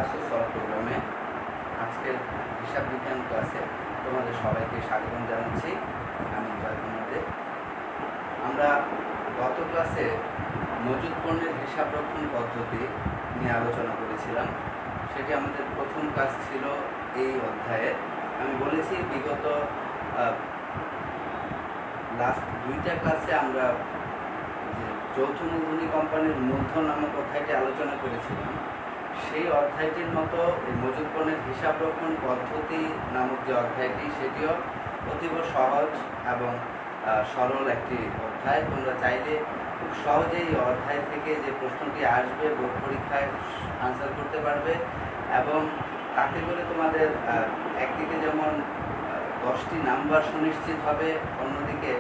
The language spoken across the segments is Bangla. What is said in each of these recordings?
ক্লাসে সলভ প্রোগ্রামে আজকের হিসাব বিজ্ঞান ক্লাসে তোমাদের সবাইকে স্বাগত জানাচ্ছি। আমি জয়কুমার। আমরা গত ক্লাসে মজুদ পণ্যের হিসাব রক্ষণ পদ্ধতি নিয়ে আলোচনা করেছিলাম। সেটি আমাদের প্রথম ক্লাস ছিল এই অধ্যায়ে। আমি বলেছি বিগত লাস্ট দুইটা ক্লাসে আমরা যে যৌথ মূলধনী কোম্পানির মূলধন নামক অধ্যায়টি আলোচনা করেছিলাম, সেই অধ্যায়টির মতো এই মজুদ পণ্যের হিসাব রক্ষণ পদ্ধতি নামক যে অধ্যায়টি, সেটিও অতীব সহজ এবং সরল একটি অধ্যায়। তোমরা চাইলে খুব সহজেই এই অধ্যায় থেকে যে প্রশ্নটি আসবে বোর্ড পরীক্ষায় আনসার করতে পারবে, এবং তাতে করে তোমাদের একদিকে যেমন 10টি নাম্বার সুনিশ্চিত হবে, অন্যদিকে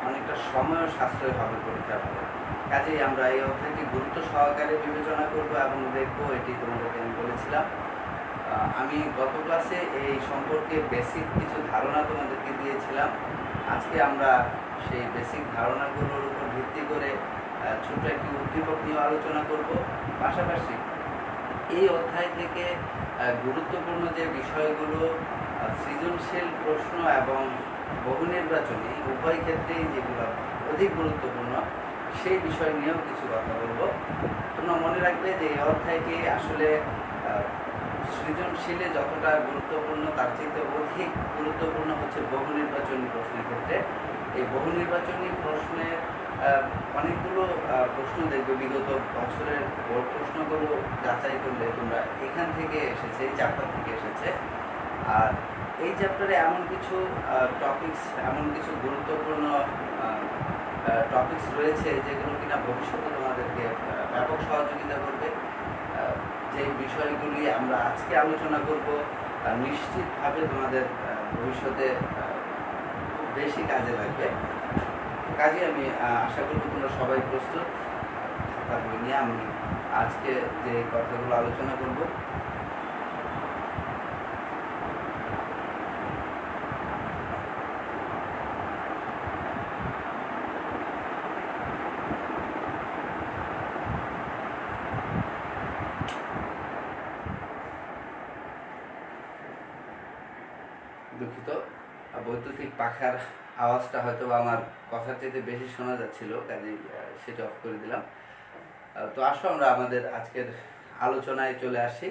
অনেকটা সময়ও সাশ্রয় হবে পরীক্ষার হলে। কাজেই আমরা এই অধ্যায়টি গুরুত্ব সহকারে বিবেচনা করব এবং দেখবো। এটি তোমাদেরকে আমি বলেছিলাম। আমি গত ক্লাসে এই সম্পর্কে বেসিক কিছু ধারণা তোমাদেরকে দিয়েছিলাম। আজকে আমরা সেই বেসিক ধারণাগুলোর উপর ভিত্তি করে ছোট্ট একটি উদ্দীপক নিয়ে আলোচনা করব। পাশাপাশি এই অধ্যায় থেকে গুরুত্বপূর্ণ যে বিষয়গুলো, সৃজনশীল প্রশ্ন এবং বহু নির্বাচনী উভয় ক্ষেত্রেই যেগুলো অধিক গুরুত্বপূর্ণ, সেই বিষয় নিয়েও কিছু কথা বলবো। তোমরা মনে রাখবে যে এই অধ্যায়টি আসলে সৃজনশীলে যতটা গুরুত্বপূর্ণ, তার চেয়ে অধিক গুরুত্বপূর্ণ হচ্ছে বহু নির্বাচনী প্রশ্নের ক্ষেত্রে। এই বহু নির্বাচনী প্রশ্নের অনেকগুলো প্রশ্ন দেখবে বিগত বছরের বোর্ড প্রশ্নগুলো যাচাই করলে তোমরা এখান থেকে এসেছে, এই চ্যাপ্টার থেকে এসেছে। আর এই চ্যাপ্টারে এমন কিছু টপিকস, এমন কিছু গুরুত্বপূর্ণ টপিকস রয়েছে যেগুলো কিনা ভবিষ্যতে তোমাদেরকে ব্যাপক সহযোগিতা করবে। যে বিষয়গুলি আমরা আজকে আলোচনা করব নিশ্চিতভাবে তোমাদের ভবিষ্যতে খুব বেশি কাজে লাগবে। কাজে আমি আশা করব তোমরা সবাই প্রস্তুত। খাতা বই নিয়ে আমি আজকে যে কথাগুলো আলোচনা করব। দুঃখিত, বৈদ্যুতিক পাখার আওয়াজটা হয়তো আমার কথার চাইতে বেশি শোনা যাচ্ছিল, কাজেই সেটা অফ করে দিলাম। তো আসো আমরা আমাদের আজকের আলোচনায় চলে আসি।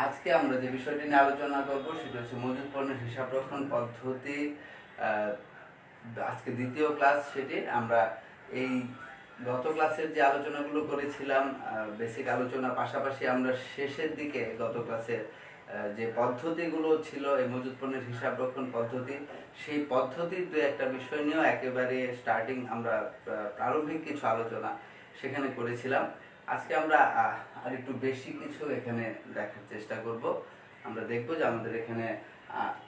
আজকে আমরা যে বিষয়টি নিয়ে আলোচনা করব সেটা হচ্ছে মজুদ পণ্যের হিসাব রক্ষণ পদ্ধতি। আজকে দ্বিতীয় ক্লাস। সেটি আমরা এই গত ক্লাসের যে আলোচনাগুলো করেছিলাম, বেসিক আলোচনার পাশাপাশি আমরা শেষের দিকে গত ক্লাসে যে পদ্ধতিগুলো ছিল এই মজুদ পণ্যের হিসাব রক্ষণ পদ্ধতি, সেই পদ্ধতির দু একটা বিষয় নিয়েও একেবারে স্টার্টিং আমরা প্রারম্ভিক কিছু আলোচনা সেখানে করেছিলাম। আজকে আমরা আর একটু বেশি কিছু এখানে দেখার চেষ্টা করব। আমরা দেখব যে আমাদের এখানে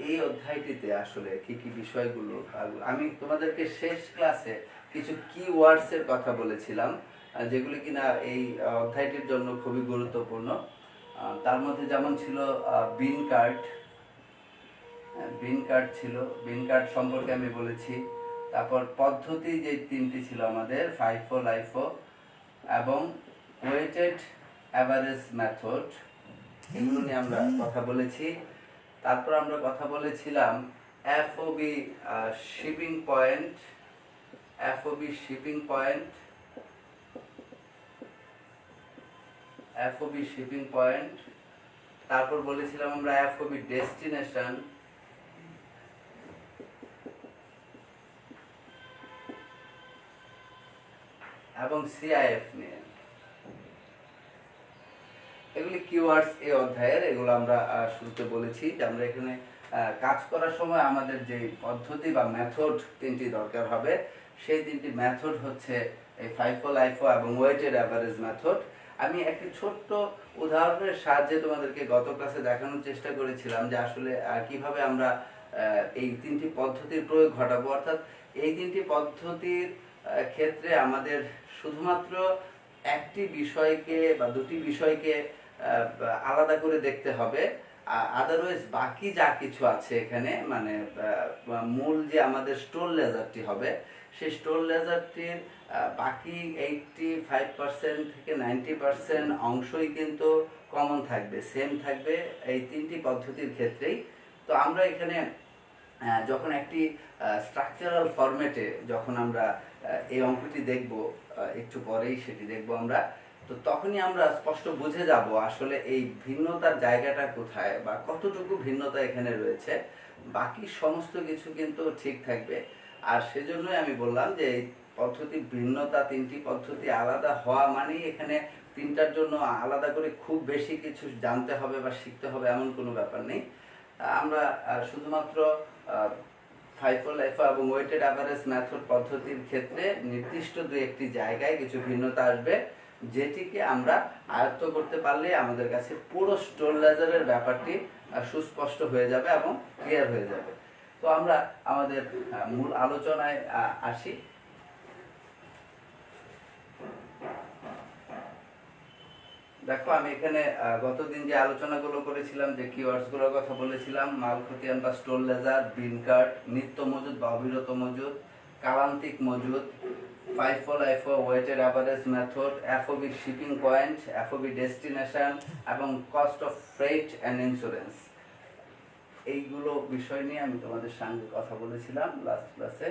এই অধ্যায়টিতে আসলে কি কি বিষয়গুলো। আমি তোমাদেরকে শেষ ক্লাসে কিছু কিওয়ার্ডসের কথা বলেছিলাম, যেগুলি কিনা এই অধ্যায়টির জন্য খুবই গুরুত্বপূর্ণ। তার মধ্যে যেমন ছিল বিন কার্ড। বিন কার্ড ছিল, বিন কার্ড সম্পর্কে আমি বলেছি। তারপর পদ্ধতি যে তিনটি ছিল আমাদের, ফাইফো, লাইফো এবং ওয়েটেড অ্যাভারেজ মেথড, এগুলো নিয়ে আমরা কথা বলেছি। তারপর আমরা কথা বলেছিলাম FOB shipping point, FOB shipping point, FOB shipping point. তারপর বলেছিলাম আমরা এফওবি ডেস্টিনেশন, এবং সিআইএফ নিয়ে। এগুলি কিওয়ার্ডস এই অধ্যায়ের। এগুলো আমরা শুরুতে বলেছি যে আমরা এখানে কাজ করার সময় আমাদের যে পদ্ধতি বা মেথড তিনটি দরকার হবে, সেই তিনটি মেথড হচ্ছে এই ফাইফো, লাইফো এবং ওয়েটেড অ্যাভারেজ মেথড। আমি একটি ছোট্ট উদাহরণের সাহায্যে তোমাদেরকে গত ক্লাসে দেখানোর চেষ্টা করেছিলাম যে আসলে কিভাবে আমরা এই তিনটি পদ্ধতির প্রয়োগ ঘটাবো। অর্থাৎ এই তিনটি পদ্ধতির ক্ষেত্রে আমাদের শুধুমাত্র একটি বিষয়কে বা দুটি বিষয়কে আলাদা করে দেখতে হবে। আদারওয়াইজ বাকি যা কিছু আছে এখানে, মানে মূল যে আমাদের স্টোর লেজারটি হবে, সেই স্টোর লেজারটির বাকি 85% থেকে 90% অংশই কিন্তু কমন থাকবে, সেম থাকবে এই তিনটি পদ্ধতির ক্ষেত্রেই। তো আমরা এখানে যখন একটি স্ট্রাকচারাল ফরম্যাটে যখন আমরা এই অঙ্কটি দেখব, একটু পরেই সেটি দেখব আমরা, তো তখনই আমরা স্পষ্ট বুঝে যাব আসলে এই ভিন্নতার জায়গাটা কোথায় বা কতটুকু ভিন্নতা এখানে রয়েছে। বাকি সমস্ত কিছু কিন্তু ঠিক থাকবে। আর সেজন্যই আমি বললাম যে এই পদ্ধতি ভিন্নতা, তিনটি পদ্ধতি আলাদা হওয়া মানেই এখানে তিনটার জন্য আলাদা করে খুব বেশি কিছু জানতে হবে বা শিখতে হবে এমন কোনো ব্যাপার নেই। আমরা শুধুমাত্র ফাইফো লাইফো এবং ওয়েটেড অ্যাভারেজ মেথড পদ্ধতির ক্ষেত্রে নির্দিষ্ট দুই একটি জায়গায় কিছু ভিন্নতা আসবে, যেটিকে আমরা আয়ত্ত করতে পারলে আমাদের কাছে পুরো স্টোর লেজারের ব্যাপারটি সুস্পষ্ট হয়ে যাবে এবং ক্লিয়ার হয়ে যাবে। তো আমরা আমাদের মূল আলোচনায় আসি। দেখো, আমি এখানে গতদিন যে আলোচনাগুলো করেছিলাম, যে কিওয়ার্ডসগুলোর কথা বলেছিলাম, মালখতিয়ান বা স্টোর লেজার, বিন কার্ড, নিত্য মজুদ বা অবিরত মজুদ, কালান্তিক মজুদ, FIFO LIFO, weighted average method, FOB shipping point, FOB destination এবং cost of freight and insurance, এইগুলো বিষয় নিয়ে আমি তোমাদের সঙ্গে কথা বলেছিলাম লাস্ট ক্লাসে।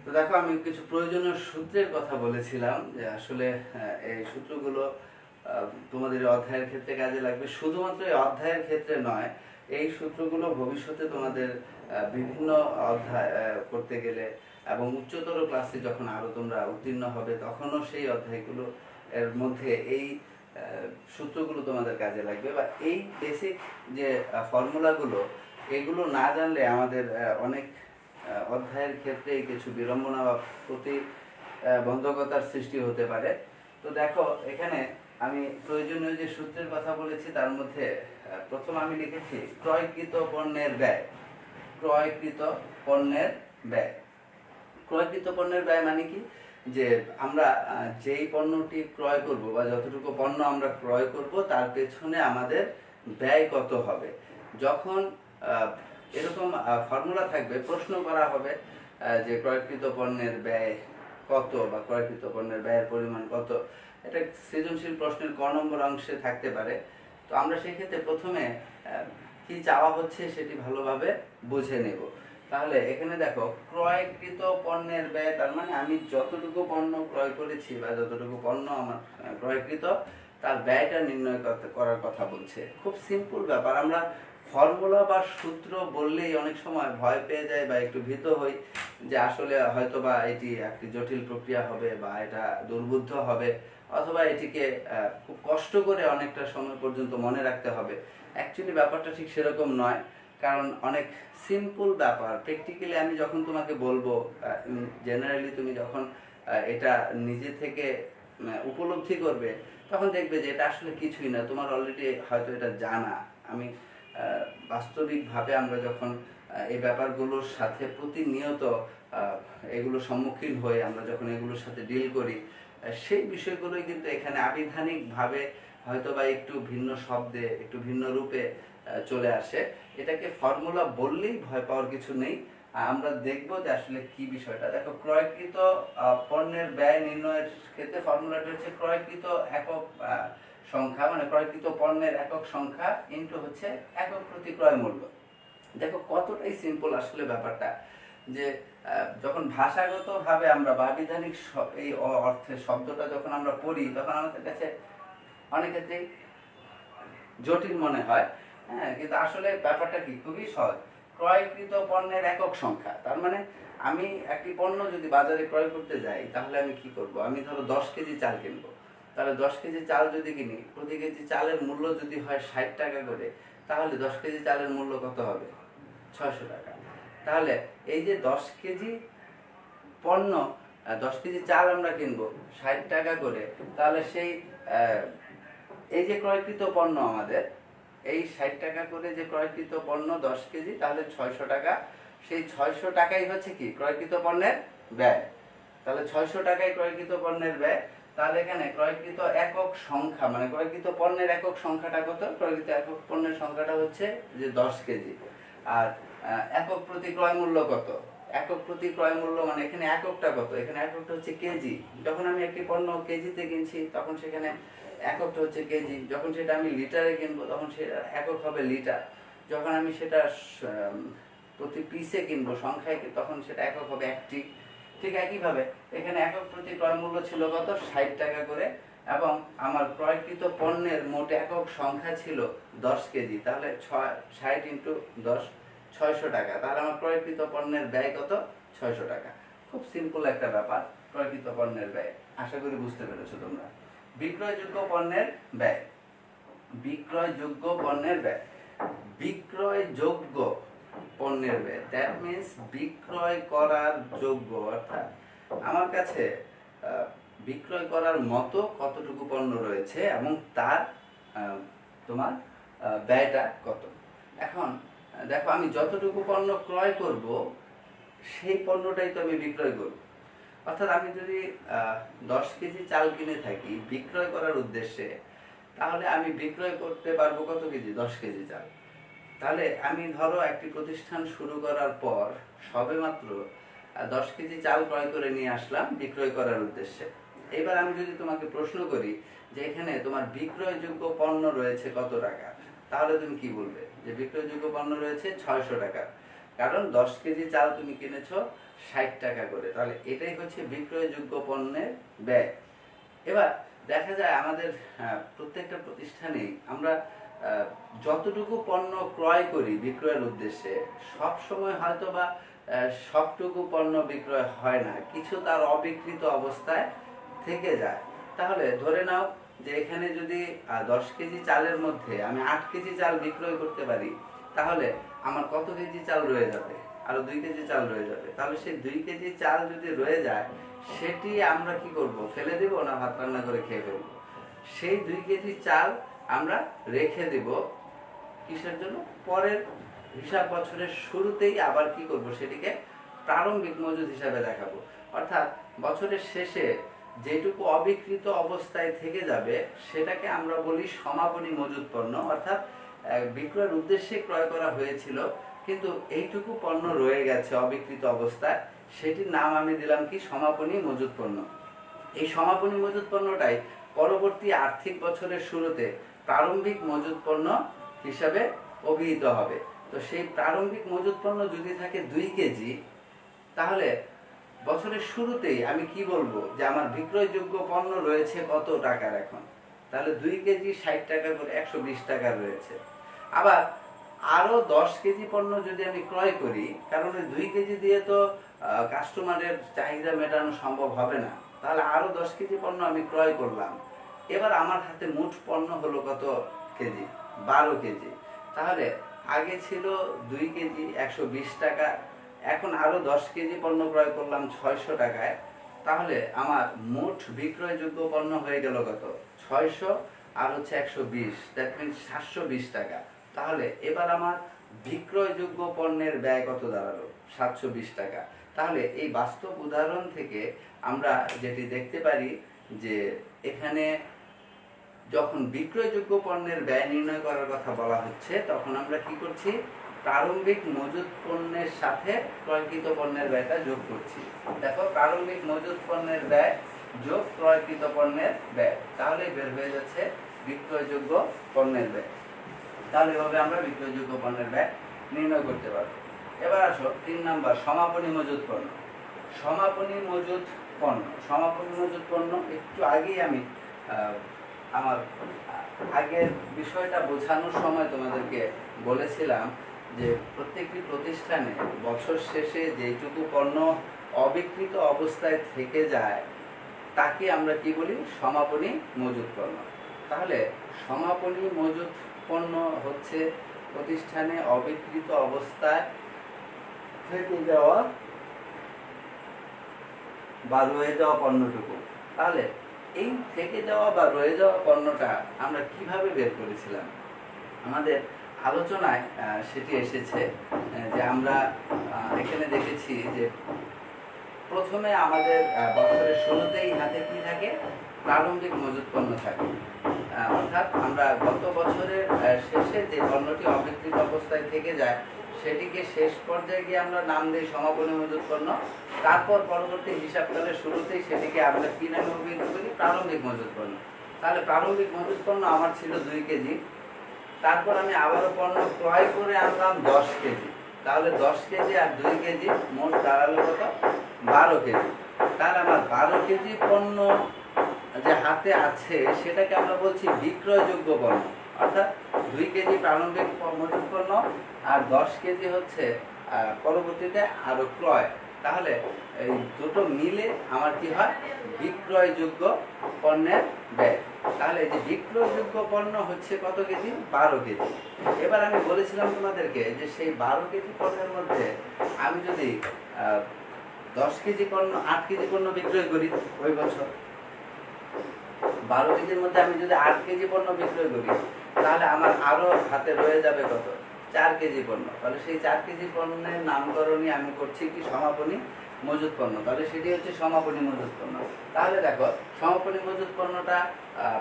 তো দেখো, আমি কিছু প্রয়োজনীয় সূত্রের কথা বলেছিলাম, যে আসলে এই সূত্রগুলো তোমাদের অধ্যায়ের ক্ষেত্রে কাজে লাগবে। শুধুমাত্র এই অধ্যায়ের ক্ষেত্রে নয়, এই সূত্রগুলো ভবিষ্যতে তোমাদের বিভিন্ন অধ্যায় করতে গেলে এবং উচ্চতর ক্লাসে যখন আরও তোমরা উত্তীর্ণ হবে, তখনও সেই অধ্যায়গুলো এর মধ্যে এই সূত্রগুলো তোমাদের কাজে লাগবে। বা এই বেসিক যে ফর্মুলাগুলো, এগুলো না জানলে আমাদের অনেক অধ্যায়ের ক্ষেত্রে কিছু বিড়ম্বনা বা প্রতিবন্ধকতার সৃষ্টি হতে পারে। তো দেখো, এখানে আমি প্রয়োজনীয় যে সূত্রের কথা বলেছি তার মধ্যে প্রথম আমি লিখেছি ক্রয়কৃত পণ্যের ব্যয়। ক্রয়কৃত পণ্যের ব্যয়, ক্রয়কৃত পণ্যের ব্যয় মানে কি, যে আমরা যেই পণ্যটি ক্রয় করব বা যতটুকু পণ্য আমরা ক্রয় করব তার পেছনে আমাদের ব্যয় কত হবে। যখন এরকম ফর্মুলা থাকবে, প্রশ্ন করা হবে যে ক্রয়কৃত পণ্যের ব্যয় কত বা ক্রয়কৃত পণ্যের ব্যয়ের পরিমাণ কত, এটা সৃজনশীল প্রশ্নের ক নম্বর অংশে থাকতে পারে। তো আমরা সেক্ষেত্রে প্রথমে কি চাওয়া হচ্ছে সেটি ভালোভাবে বুঝে নেব। তাহলে এখানে দেখো, ক্রয়কৃত পণ্যের ব্যয়, তার মানে আমি যতটুকু পণ্য ক্রয় করেছি বা যতটুকু পণ্য আমার ক্রয়কৃত, তার ব্যয়টা নির্ণয় করার কথা বলছে। খুব সিম্পল ব্যাপার। আমরা ফর্মুলা বা সূত্র বললেই অনেক সময় ভয় পেয়ে যায় বা একটু ভীত হই, যে আসলে হয়তো বা এটি একটি জটিল প্রক্রিয়া হবে বা এটা দুর্বোধ্য হবে, অথবা এটিকে খুব কষ্ট করে অনেকটা সময় পর্যন্ত মনে রাখতে হবে। অ্যাকচুয়ালি ব্যাপারটা ঠিক সেরকম নয়, কারণ অনেক সিম্পল ব্যাপার। প্র্যাকটিক্যালি আমি যখন তোমাকে বলবো, জেনারেলি তুমি যখন এটা নিজে থেকে উপলব্ধি করবে, তখন দেখবে যে এটা আসলে কিছুই না, তোমার অলরেডি হয়তো এটা জানা। আমি বাস্তবিকভাবে আমরা যখন এই ব্যাপারগুলোর সাথে প্রতিনিয়ত এগুলোর সম্মুখীন হই, আমরা যখন এগুলোর সাথে ডিল করি, সেই বিষয়গুলোই কিন্তু এখানে আবিধানিকভাবে হয়তো বা একটু ভিন্ন শব্দে একটু ভিন্ন রূপে চলে আসে, এটাকে ফর্মুলা বললেই ভয় পাওয়ার কিছু নেই। আমরা দেখব যে আসলে কি বিষয়টা। দেখো, ক্রয়কৃত পণ্যের ব্যয় নির্ণয়ের ক্ষেত্রে ফর্মুলাটা হচ্ছে ক্রয়কৃত একক সংখ্যা, মানে ক্রয়কৃত পণ্যের একক সংখ্যা ইন্টু হচ্ছে একক প্রতি ক্রয় মূল্য। দেখো কতটাই সিম্পল আসলে ব্যাপারটা, যে যখন ভাষাগতভাবে আমরা বা আবিধানিক এই অর্থের শব্দটা যখন আমরা পড়ি তখন আমাদের কাছে অনেক ক্ষেত্রেই জটিল মনে হয়। হ্যাঁ, কিন্তু আসলে ব্যাপারটা কি, খুবই সহজ। ক্রয়কৃত পণ্যের একক সংখ্যা, তার মানে আমি একটি পণ্য যদি বাজারে ক্রয় করতে যাই তাহলে আমি কি করব, আমি ধরো 10 কেজি চাল কিনবো, তাহলে 10 কেজি চাল যদি কিনি, প্রতি কেজি চালের মূল্য যদি হয় 60 টাকা করে, তাহলে 10 কেজি চালের মূল্য কত হবে? 600 টাকা। তাহলে এই যে 10 কেজি পণ্য, 10 কেজি চাল আমরা কিনবো 60 টাকা করে, তাহলে সেই এই যে ক্রয়কৃত পণ্য আমাদের, এই 60 টাকা করে যে ক্রয়কৃত পণ্য 10 কেজি, তাহলে 600 টাকা। সেই 600 টাকাই হচ্ছে কি ক্রয়কৃত পণ্যের ব্যয়। তাহলে 600 টাকায় ক্রয়কৃত পণ্যের ব্যয়। তাহলে এখানে ক্রয়কৃত একক সংখ্যা, মানে ক্রয়কৃত পণ্যের একক সংখ্যাটা কত? ক্রয়কৃত একক পণ্যের সংখ্যাটা হচ্ছে যে 10 কেজি। আর একক প্রতি ক্রয় মূল্য কত? একক প্রতি ক্রয় মূল্য মানে এখানে এককটা কত? এখানে এককটা হচ্ছে কেজি। যখন আমি একটি পণ্য কেজিতে কিনছি তখন সেখানে এককটা হচ্ছে কেজি। যখন সেটা আমি লিটারে কিনবো তখন সেটা একক হবে লিটার। যখন আমি সেটা প্রতি পিসে কিনবো, সংখ্যায়, তখন সেটা একক হবে একটি। ঠিক একইভাবে এখানে একক প্রতি ক্রয় মূল্য ছিল কত? 60 টাকা করে, এবং আমার ক্রয়কৃত পণ্যের মোট একক সংখ্যা ছিল 10 কেজি। তাহলে 60 ইন্টু 10, 600 টাকা। তাহলে আমার ক্রয়কৃত পণ্যের ব্যয় কত? 600 টাকা। খুব সিম্পল একটা ব্যাপার, ক্রয়কৃত পণ্যের ব্যয়। আশা করি বুঝতে পেরেছো তোমরা। বিক্রয়যোগ্য পণ্যের ব্যয়, বিক্রয়যোগ্য পণ্যের ব্যয়, বিক্রয়যোগ্য পণ্যের ব্যয়, দ্যাট মিন্স বিক্রয় করার যোগ্য, অর্থাৎ আমার কাছে বিক্রয় করার মতো কতটুকু পণ্য রয়েছে এবং তার তোমার ব্যয়টা কত। এখন দেখো, আমি যতটুকু পণ্য ক্রয় করব সেই পণ্যটাই তো আমি বিক্রয় করব। অর্থাৎ আমি যদি 10 কেজি চাল কিনে থাকি বিক্রয় করার উদ্দেশ্যে, তাহলে আমি বিক্রয় করতে পারবো কত কেজি? 10 কেজি চাল। তাহলে আমি ধরো একটি প্রতিষ্ঠান শুরু করার পর সবেমাত্র 10 কেজি চাল ক্রয় করে নিয়ে আসলাম বিক্রয় করার উদ্দেশ্যে। এবার আমি যদি তোমাকে প্রশ্ন করি যে এখানে তোমার বিক্রয়যোগ্য পণ্য রয়েছে কত টাকা, তাহলে তুমি কি বলবে? যে বিক্রয়যোগ্য পণ্য রয়েছে 600 টাকা, কারণ 10 কেজি চাল তুমি কিনেছো 60 টাকা করে। তাহলে এটাই হচ্ছে বিক্রয়যোগ্য পণ্যের ব্যয়। এবার দেখা যায় আমাদের প্রত্যেকটা প্রতিষ্ঠানেই আমরা যতটুকু পণ্য ক্রয় করি বিক্রয়ের উদ্দেশ্যে, সব সময় হয়তো বা সবটুকু পণ্য বিক্রয় হয় না, কিছু তার অবিকৃত অবস্থায় থেকে যায়। তাহলে ধরে নাও যে এখানে যদি 10 কেজি চালের মধ্যে আমি 8 কেজি চাল বিক্রয় করতে পারি, তাহলে আমার কত কেজি চাল রয়ে যাবে? আরো 2 কেজি চাল রয়ে যাবে। তাহলে সেই 2 কেজি চাল যদি রয়ে যায়, সেটি আমরা কি করব? ফেলে দেব না ভাত রান্না করে খেয়ে ফেলবো? সেই 2 কেজি চাল আমরা রেখে দেব কিসের জন্য? পরের হিসাব বছরের শুরুতেই আবার কি করব? সেটিকে প্রারম্ভিক মজুদ হিসাবে দেখাবো। অর্থাৎ বছরের শেষে যেটুকু অবিকৃত অবস্থায় থেকে যাবে সেটাকে আমরা বলি সমাপনী মজুদ পণ্য। অর্থাৎ বিক্রয়ের উদ্দেশ্যে ক্রয় করা হয়েছিল কিন্তু এইটুকু পণ্য রয়ে গেছে অবিকৃত অবস্থায়, সেটির নাম আমি দিলাম কি? সমাপনী মজুদ পণ্য। এই সমাপনী মজুদ পণ্যটাই পরবর্তী আর্থিক বছরের শুরুতে প্রারম্ভিক মজুদ পণ্য হিসাবে অভিহিত হবে। তো সেই প্রারম্ভিক মজুদ পণ্য যদি থাকে 2 কেজি, তাহলে বছরের শুরুতেই আমি কি বলবো? যে আমার বিক্রয়যোগ্য পণ্য রয়েছে কত টাকার এখন? তাহলে 2 কেজি 60 টাকা করে 120 টাকা রয়েছে। আবার আরো 10 কেজি পণ্য যদি আমি ক্রয় করি, কারণ ওই 2 কেজি দিয়ে তো কাস্টমারের চাহিদা মেটানো সম্ভব হবে না, তাহলে আরো 10 কেজি পণ্য আমি ক্রয় করলাম। এবার আমার হাতে মোট পণ্য হলো কত কেজি? 12 কেজি। তাহলে আগে ছিল 2 কেজি 120 টাকা, এখন আরো 10 কেজি পণ্য ক্রয় করলাম 600 টাকায়। তাহলে আমার মোট বিক্রয়যোগ্য পণ্য হয়ে গেল কত? 600 আর হচ্ছে 120, দ্যাট মিনস 720 টাকা। তাহলে এবার আমার বিক্রয়যোগ্য পণ্যের ব্যয় কত দাঁড়ালো? 720 টাকা। তাহলে এই বাস্তব উদাহরণ থেকে আমরা যেটি দেখতে পারি যে এখানে যখন বিক্রয়যোগ্য পণ্যের ব্যয় নির্ণয় করার কথা বলা হচ্ছে তখন আমরা কি করছি, প্রারম্ভিক মজুত পণ্যের সাথে ক্রয়কৃত পণ্যের ব্যয়টা যোগ করছি। দেখো, প্রারম্ভিক মজুত পণ্যের ব্যয় যোগ ক্রয়কৃত পণ্যের ব্যয়, তাহলে বের হয়ে যাচ্ছে বিক্রয়যোগ্য পণ্যের ব্যয়। তাহলে এভাবে আমরা বিক্রয়যোগ্য পণ্যের ব্যয় নির্ণয় করতে পারবো। এবার আসো 3 নাম্বার, সমাপনী মজুত পণ্য। সমাপনী মজুত পণ্য, সমাপনী মজুত পণ্য একটু আগেই আমি আমার আগের বিষয়টা বোঝানোর সময় তোমাদেরকে বলেছিলাম যে প্রত্যেকটি প্রতিষ্ঠানে বছর শেষে যেটুকু পণ্য অবিকৃত অবস্থায় থেকে যায় তাকে আমরা কি বলি, সমাপনী মজুত পণ্য। তাহলে সমাপনী মজুত পণ্য হচ্ছে প্রতিষ্ঠানে অবিকৃত অবস্থায় থেকে যাওয়া বা রয়ে যাওয়া পণ্যটুকু। তাহলে এই থেকে যাওয়া বা রয়ে যাওয়া পণ্যটা আমরা কিভাবে বের করেছিলাম, আমাদের আলোচনায় সেটি এসেছে যে আমরা এখানে দেখেছি যে প্রথমে আমাদের বছরের শুরুতেই হাতে কি থাকে, প্রারম্ভিক মজুত পণ্য থাকে। অর্থাৎ আমরা গত বছরের শেষে যে পণ্যটি অবিকৃত অবস্থায় থেকে যায় সেটিকে শেষ পর্যায়ে গিয়ে আমরা নাম দিই সমাপনী মজুত পণ্য। তারপর পরবর্তী হিসাবকালের শুরুতেই সেটিকে আমরা কি নামে অভিহিত করি, প্রারম্ভিক মজুত পণ্য। তাহলে প্রারম্ভিক মজুত পণ্য আমার ছিল 2 কেজি, তারপর আমি আবারও পণ্য ক্রয় করে আনলাম 10 কেজি। তাহলে 10 কেজি আর 2 কেজি মোট দাঁড়ালো কত, 12 কেজি। তাহলে আমার 12 কেজি পণ্য যে হাতে আছে সেটাকে আমরা বলছি বিক্রয়যোগ্য পণ্য। অর্থাৎ 2 কেজি প্রারম্ভিক মজুত পণ্য আর 10 কেজি হচ্ছে পরবর্তীতে আরো ক্রয়। তাহলে এই দুটো মিলে আমার কি হয়, বিক্রয়যোগ্য পণ্যের ব্যয়। তাহলে এই যে বিক্রয়যোগ্য পণ্য হচ্ছে কত কেজি, 12 কেজি। এবার আমি বলেছিলাম তোমাদেরকে যে সেই 12 কেজি পণ্যের মধ্যে আমি যদি 10 কেজি পণ্য 8 কেজি পণ্য বিক্রয় করি ওই বছর, 12 কেজির মধ্যে আমি যদি 8 কেজি পণ্য বিক্রয় করি তাহলে আমার আরো হাতে রয়ে যাবে কত, 4 কেজি পণ্য। তাহলে সেই 4 কেজি পণ্যের নামকরণই আমি করছি কি, সমাপনী মজুত পণ্য। তাহলে সেটি হচ্ছে সমাপনী মজুত পণ্য। তাহলে দেখো, সমাপনী মজুত পণ্যটা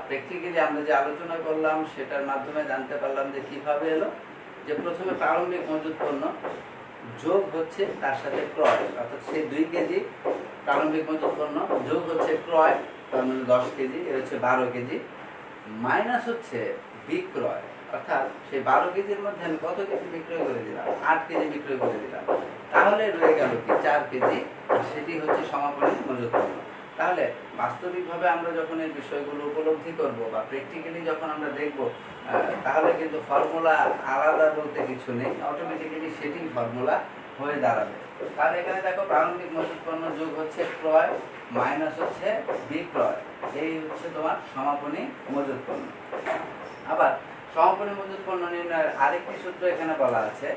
প্র্যাকটিক্যালি আমরা যে আলোচনা করলাম সেটার মাধ্যমে জানতে পারলাম যে কিভাবে এলো, যে প্রথমে প্রারম্ভিক মজুত পণ্য যোগ হচ্ছে তার সাথে ক্রয়, অর্থাৎ সেই 2 কেজি প্রারম্ভিক মজুত পণ্য যোগ হচ্ছে ক্রয়, তার মানে 10 কেজি, এর হচ্ছে 12 কেজি, মাইনাস হচ্ছে বিক্রয়, অর্থাৎ সেই 12 কেজির মধ্যে আমি কত কেজি বিক্রয় করে দিলাম, 8 কেজি বিক্রয় করে দিলাম। তাহলে রয়ে গেল কি, 4 কেজি, সেটি হচ্ছে সমাপনী মজুত পণ্য। তাহলে বাস্তবিকভাবে আমরা যখন এই বিষয়গুলো উপলব্ধি করব বা প্র্যাকটিক্যালি যখন আমরা দেখব, তাহলে কিন্তু ফর্মুলা আলাদা বলতে কিছু নেই, অটোমেটিক্যালি সেটি ফর্মুলা হয়ে দাঁড়াবে। তাহলে এখানে দেখো, প্রারম্ভিক মজুত পণ্য যোগ হচ্ছে ক্রয় মাইনাস হচ্ছে বিক্রয়, এই হচ্ছে তোমার সমাপনী মজুত পণ্য। আবার সমাপনী মজুত পণ্য নির্ণয়ের আরেকটি সূত্র এখানে বলা আছে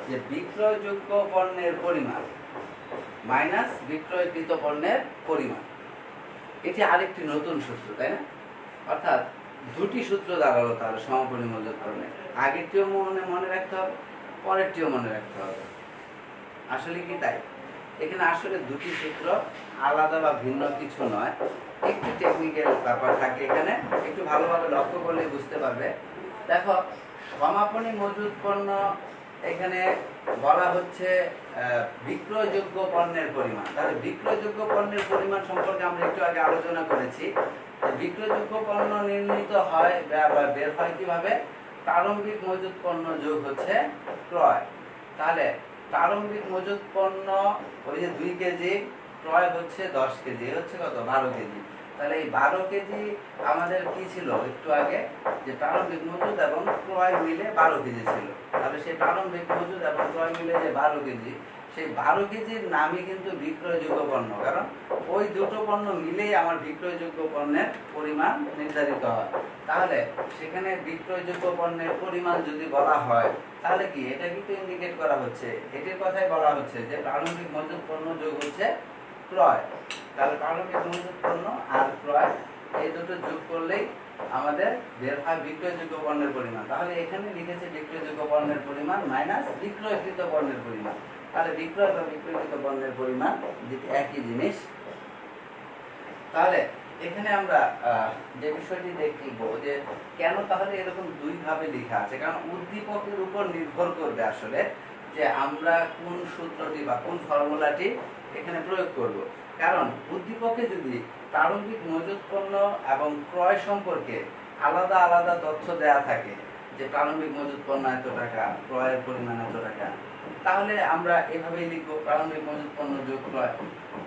যে বিক্রয়যোগ্য পণ্যের পরিমাণ মাইনাস বিক্রয়কৃত পণ্যের পরিমাণ। এটি আরেকটি নতুন সূত্র, তাই না? অর্থাৎ দুটি সূত্র দাঁড়ালো তাহলে সমাপনী মজুত পণ্যের। আগেরটিও মনে রাখতে হবে, পরেরটিও মনে রাখতে হবে। আসলে কি তাই? এখানে আসলে দুটি সূত্র, আলাদা বা ভিন্ন কিছু নয়, একটু টেকনিক্যাল ব্যাপার থাকে এখানে, একটু ভালোভাবে লক্ষ্য করলে বুঝতে পারবে। দেখো, সমাপনী মজুত পণ্য এখানে বলা হচ্ছে বিক্রয়যোগ্য পণ্যের পরিমাণ। তাহলে বিক্রয়যোগ্য পণ্যের পরিমাণ সম্পর্কে আমরা একটু আগে আলোচনা করেছি। বিক্রয়যোগ্য পণ্য নির্ণীত হয় বা বের হয় কিভাবে, প্রারম্ভিক মজুত পণ্য যোগ হচ্ছে ক্রয়। তাহলে প্রারম্ভিক মজুত পণ্য ওই যে 2 কেজি, ক্রয় হচ্ছে 10 কেজি, হচ্ছে কত, 12 কেজি। তাহলে এই 12 কেজি আমাদের কি ছিল একটু আগে, যে প্রারম্ভিক মজুত এবং ক্রয় মিলে 12 কেজি ছিল। তাহলে সেই প্রারম্ভিক মজুত এবং ক্রয় মিলে যে 12 কেজি, সেই 12 কেজির নামই কিন্তু বিক্রয়যোগ্য পণ্য, কারণ ওই দুটো পণ্য মিলেই আমার বিক্রয়যোগ্য পণ্যের পরিমাণ নির্ধারিত হয়। তাহলে সেখানে বিক্রয়যোগ্য পণ্যের পরিমাণ যদি বলা হয় তাহলে কি, এটা কিন্তু ইন্ডিকেট করা হচ্ছে, এটির কথাই বলা হচ্ছে যে প্রারম্ভিক মজুত পণ্য যোগ হচ্ছে ক্রয়। তাহলে প্রারম্ভিক মজুত পণ্য আর ক্রয় এই দুটো যোগ করলেই আমাদের বের হয় বিক্রয়যোগ্য পণ্যের পরিমাণ। তাহলে এখানে লিখেছে বিক্রয়যোগ্য পণ্যের পরিমাণ মাইনাস বিক্রয়কৃত পণ্যের পরিমাণ। তাহলে বিক্রয় বা বিক্রয়কৃত পণ্যের পরিমাণ যেটি একই জিনিস। তাহলে এখানে আমরা যে বিষয়টি দেখব যে কেন তাহলে এরকম দুই ভাবে লেখা আছে, কারণ উদ্দীপকের উপর নির্ভর করবে আসলে যে আমরা কোন সূত্রটি বা কোন ফর্মুলাটি এখানে প্রয়োগ করব। কারণ উদ্দীপকে যদি প্রারম্ভিক মজুত পণ্য এবং ক্রয় সম্পর্কে আলাদা আলাদা তথ্য দেয়া থাকে, যে প্রারম্ভিক মজুত পণ্য এত টাকা, ক্রয়ের পরিমাণ এত টাকা, তাহলে আমরা এভাবেই লিখব প্রারম্ভিক মজুত পণ্য যোগ ক্রয়।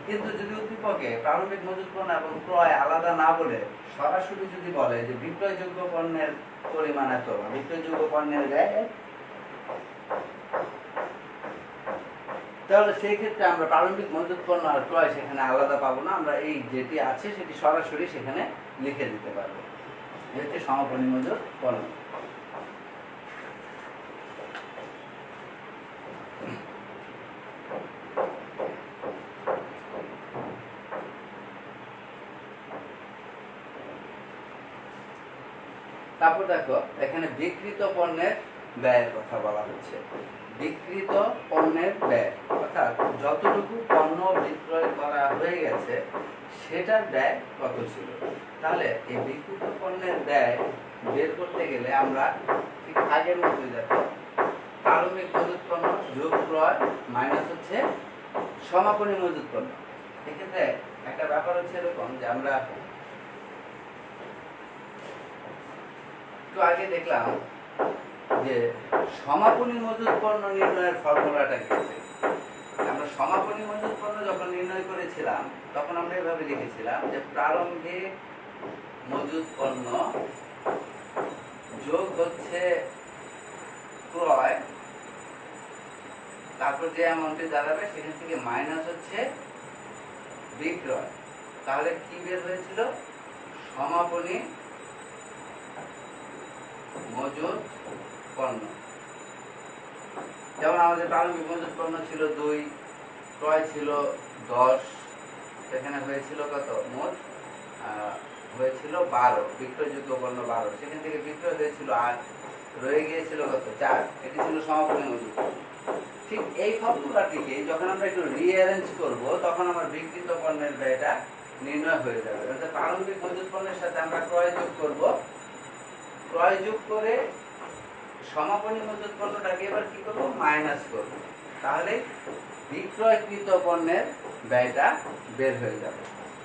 কিন্তু যদি উদ্দীপকে প্রারম্ভিক মজুত পণ্য এবং ক্রয় আলাদা না বলে সরাসরি যদি বলে যে বিক্রয়যোগ্য পণ্যের পরিমাণ এত বা বিক্রয়যোগ্য পণ্যের ব্যয়, তাহলে সেই ক্ষেত্রে আমরা প্রারম্ভিক মজুত পণ্য আর ক্রয় সেখানে আলাদা পাবো না, আমরা এই যেটি আছে সেটি সরাসরি সেখানে লিখে দিতে পারবো। এই হচ্ছে সমাপনী মজুত পণ্য। তারপর দেখো এখানে বিক্রিত পণ্যের ব্যয়ের কথা বলা হচ্ছে। বিক্রিত পণ্যের ব্যয় অর্থাৎ যতটুকু পণ্য বিক্রয় করা হয়ে গেছে সেটার ব্যয় কত ছিল। তাহলে এই বিক্রিত পণ্যের ব্যয় বের করতে গেলে আমরা ঠিক আগের মতোই দেখো প্রারম্ভিক মজুত পণ্য যোগ ক্রয় মাইনাস হচ্ছে সমাপনী মজুত পণ্য। এক্ষেত্রে একটা ব্যাপার হচ্ছে এরকম যে আমরা একটু আগে দেখলাম যে সমাপনী মজুত পণ্য নির্ণয়ের ফর্মুলাটা কি। আমরা সমাপনী মজুত পণ্য যখন নির্ণয় করেছিলাম তখন আমরা এভাবে লিখেছিলাম যে প্রারম্ভিক মজুত পণ্য যোগ হচ্ছে ক্রয়, তারপর যে অ্যামাউন্টে দাঁড়াবে সেখান থেকে মাইনাস হচ্ছে বিক্রয়। তাহলে কি বের হয়েছিল? সমাপনী মজুত পণ্য। যেমন আমাদের প্রারম্ভিক মজুত পণ্য ছিল 2, ক্রয় ছিল 10, সেখানে হয়েছিল কত? মোট হয়েছিল 12, বিক্রয়যোগ্য পণ্য 12, সেখান থেকে বিক্রয় হয়েছিল 8, রয়ে গিয়েছিল কত? 4। এটি ছিল সমাপনী মজুত পণ্য। ঠিক এই ফর্মুলাটিকে যখন আমরা একটু রিঅ্যারেঞ্জ করব তখন আমার বিক্রিত পণ্যের ব্যয়টা নির্ণয় হয়ে যাবে। অর্থাৎ প্রারম্ভিক মজুত পণ্যের সাথে আমরা ক্রয় যোগ করব, ক্রয় যোগ করে সমাপনী মজুত পণ্যটাকে এবার কি করব? মাইনাস করব। তাহলে বিক্রয়কৃত পণ্যের ব্যয়টা বের হয়ে যাবে।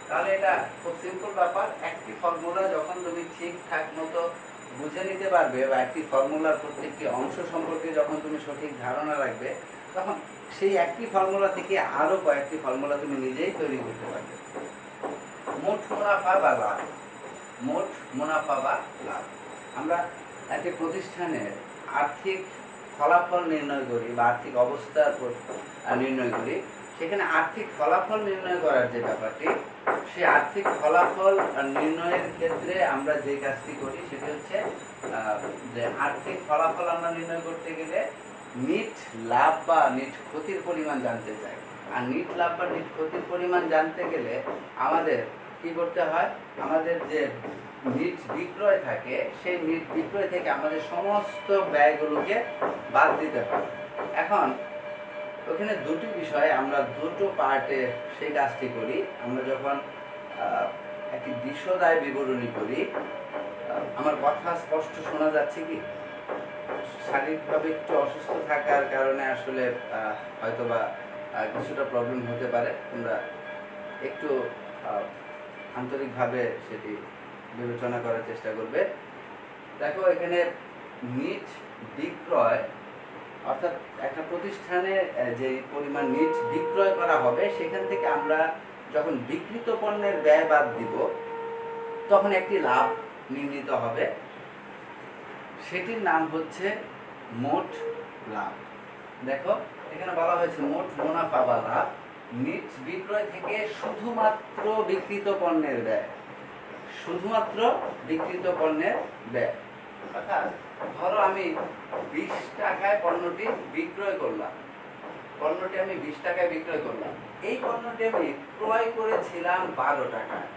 তাহলে এটা খুব সিম্পল ব্যাপার। একটি ফর্মুলা যখন তুমি ঠিকঠাক মতো বুঝে নিতে পারবে বা একটি ফর্মুলার প্রত্যেকটি অংশ সম্পর্কে যখন তুমি সঠিক ধারণা রাখবে তখন সেই একটি ফর্মুলা থেকে আরো কয়েকটি ফর্মুলা তুমি নিজেই তৈরি করতে পারবে। মোট মুনাফা বা লাভ। মোট মুনাফা বা লাভ। আমরা একটি প্রতিষ্ঠানের আর্থিক ফলাফল নির্ণয় করি বা আর্থিক অবস্থার নির্ণয় করি, সেখানে আর্থিক ফলাফল নির্ণয় করার যে ব্যাপারটি, সেই আর্থিক ফলাফল নির্ণয়ের ক্ষেত্রে আমরা যে কাজটি করি সেটি হচ্ছে যে আর্থিক ফলাফল আমরা নির্ণয় করতে গেলে নিট লাভ বা নিট ক্ষতির পরিমাণ জানতে চাই। আর নিট লাভ বা নিট ক্ষতির পরিমাণ জানতে গেলে আমাদের কি করতে হয়? আমাদের যে নিট বিক্রয় থাকে সেই নিট বিক্রয় থেকে আমাদের সমস্ত ব্যয়গুলোকে বাদ দিতে হয়। এখন ওখানে দুটি বিষয়, আমরা দুটো পার্টে সেই কাজটি করি। আমরা যখন একটি বিশদ বিবরণী করি, আমার কথা স্পষ্ট শোনা যাচ্ছে কি? শারীরিকভাবে একটু অসুস্থ থাকার কারণে আসলে হয়তোবা কিছুটা প্রবলেম হতে পারে। তোমরা একটু আন্তরিকভাবে সেটি বিবেচনা করার চেষ্টা করবে। দেখো এখানে নিট বিক্রয় অর্থাৎ একটা প্রতিষ্ঠানে যে পরিমাণ নিট বিক্রয় করা হবে সেখান থেকে আমরা যখন বিক্রিত পণ্যের ব্যয় বাদ দিব তখন একটি লাভ নির্ণীত হবে, সেটির নাম হচ্ছে মোট লাভ। দেখো এখানে বলা হয়েছে মোট মুনাফা বা লাভ নিট বিক্রয় থেকে শুধুমাত্র বিক্রিত পণ্যের ব্যয়, শুধুমাত্র বিক্রিত পণ্যের ব্যয়। অর্থাৎ ধরো আমি 20 টাকায় পণ্যটি বিক্রয় করলাম, পণ্যটি আমি 20 টাকায় বিক্রয় করলাম, এই পণ্যটি আমি ক্রয় করেছিলাম 12 টাকায়।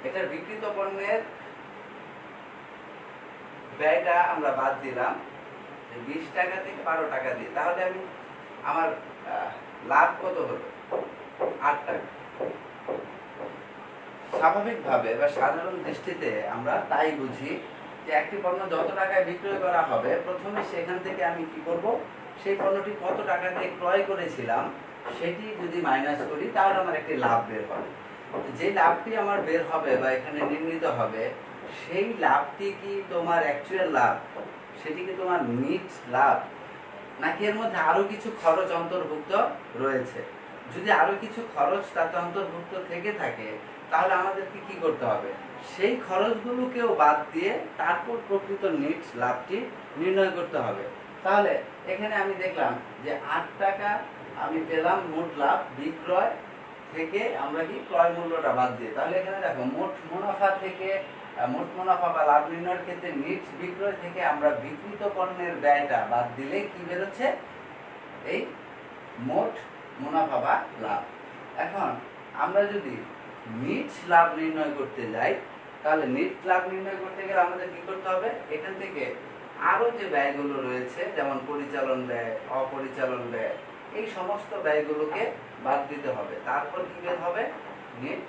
এটার বিক্রিত পণ্যের ব্যয়টা আমরা বাদ দিলাম 20 টাকা থেকে 12 টাকা দিয়ে, তাহলে আমি আমার লাভ কত হলো? 8 টাকা। স্বাভাবিকভাবে বা সাধারণ দৃষ্টিতে আমরা তাই বুঝি যে একটি পণ্য যত টাকায় বিক্রয় করা হবে, প্রথমে সেখান থেকে আমি কি করব, সেই পণ্যটি কত টাকা দিয়ে ক্রয় করেছিলাম সেটি যদি মাইনাস করি তাহলে আমার একটি লাভ বের হবে। যে লাভটি আমার বের হবে বা এখানে নির্ণীত হবে, সেই লাভটি কি তোমার অ্যাকচুয়াল লাভ, সেটি কি তোমার নিট লাভ, নাকি এর মধ্যে আরো কিছু খরচ অন্তর্ভুক্ত রয়েছে? যদি আরো কিছু খরচ তাতে অন্তর্ভুক্ত থেকে থাকে তাহলে আমাদেরকে কি করতে হবে, সেই খরচগুলোকেও বাদ দিয়ে তারপর প্রকৃত নিট লাভটি নির্ণয় করতে হবে। তাহলে এখানে আমি দেখলাম যে 8 টাকা আমি পেলাম মোট লাভ বিক্রয় থেকে, আমরা কি ক্রয় মূল্যটা বাদ দিয়ে। তাহলে এখানে দেখো মোট মুনাফা থেকে, মোট মুনাফা বা লাভ নির্ণয়ের ক্ষেত্রে নিট বিক্রয় থেকে আমরা বিক্রিত পণ্যের ব্যয়টা বাদ দিলে কি বেরোচ্ছে, এই মোট মুনাফা বা লাভ। এখন আমরা যদি নিট লাভ নির্ণয় করতে যাই, তাহলে নিট লাভ নির্ণয় করতে গেলে আমাদের কি করতে হবে, এখান থেকে আরো যে ব্যয়গুলো রয়েছে যেমন পরিচালন ব্যয়, অপরিচালন ব্যয়, এই সমস্ত ব্যয়গুলোকে বাদ দিতে হবে। তারপর কি বের হবে, নেট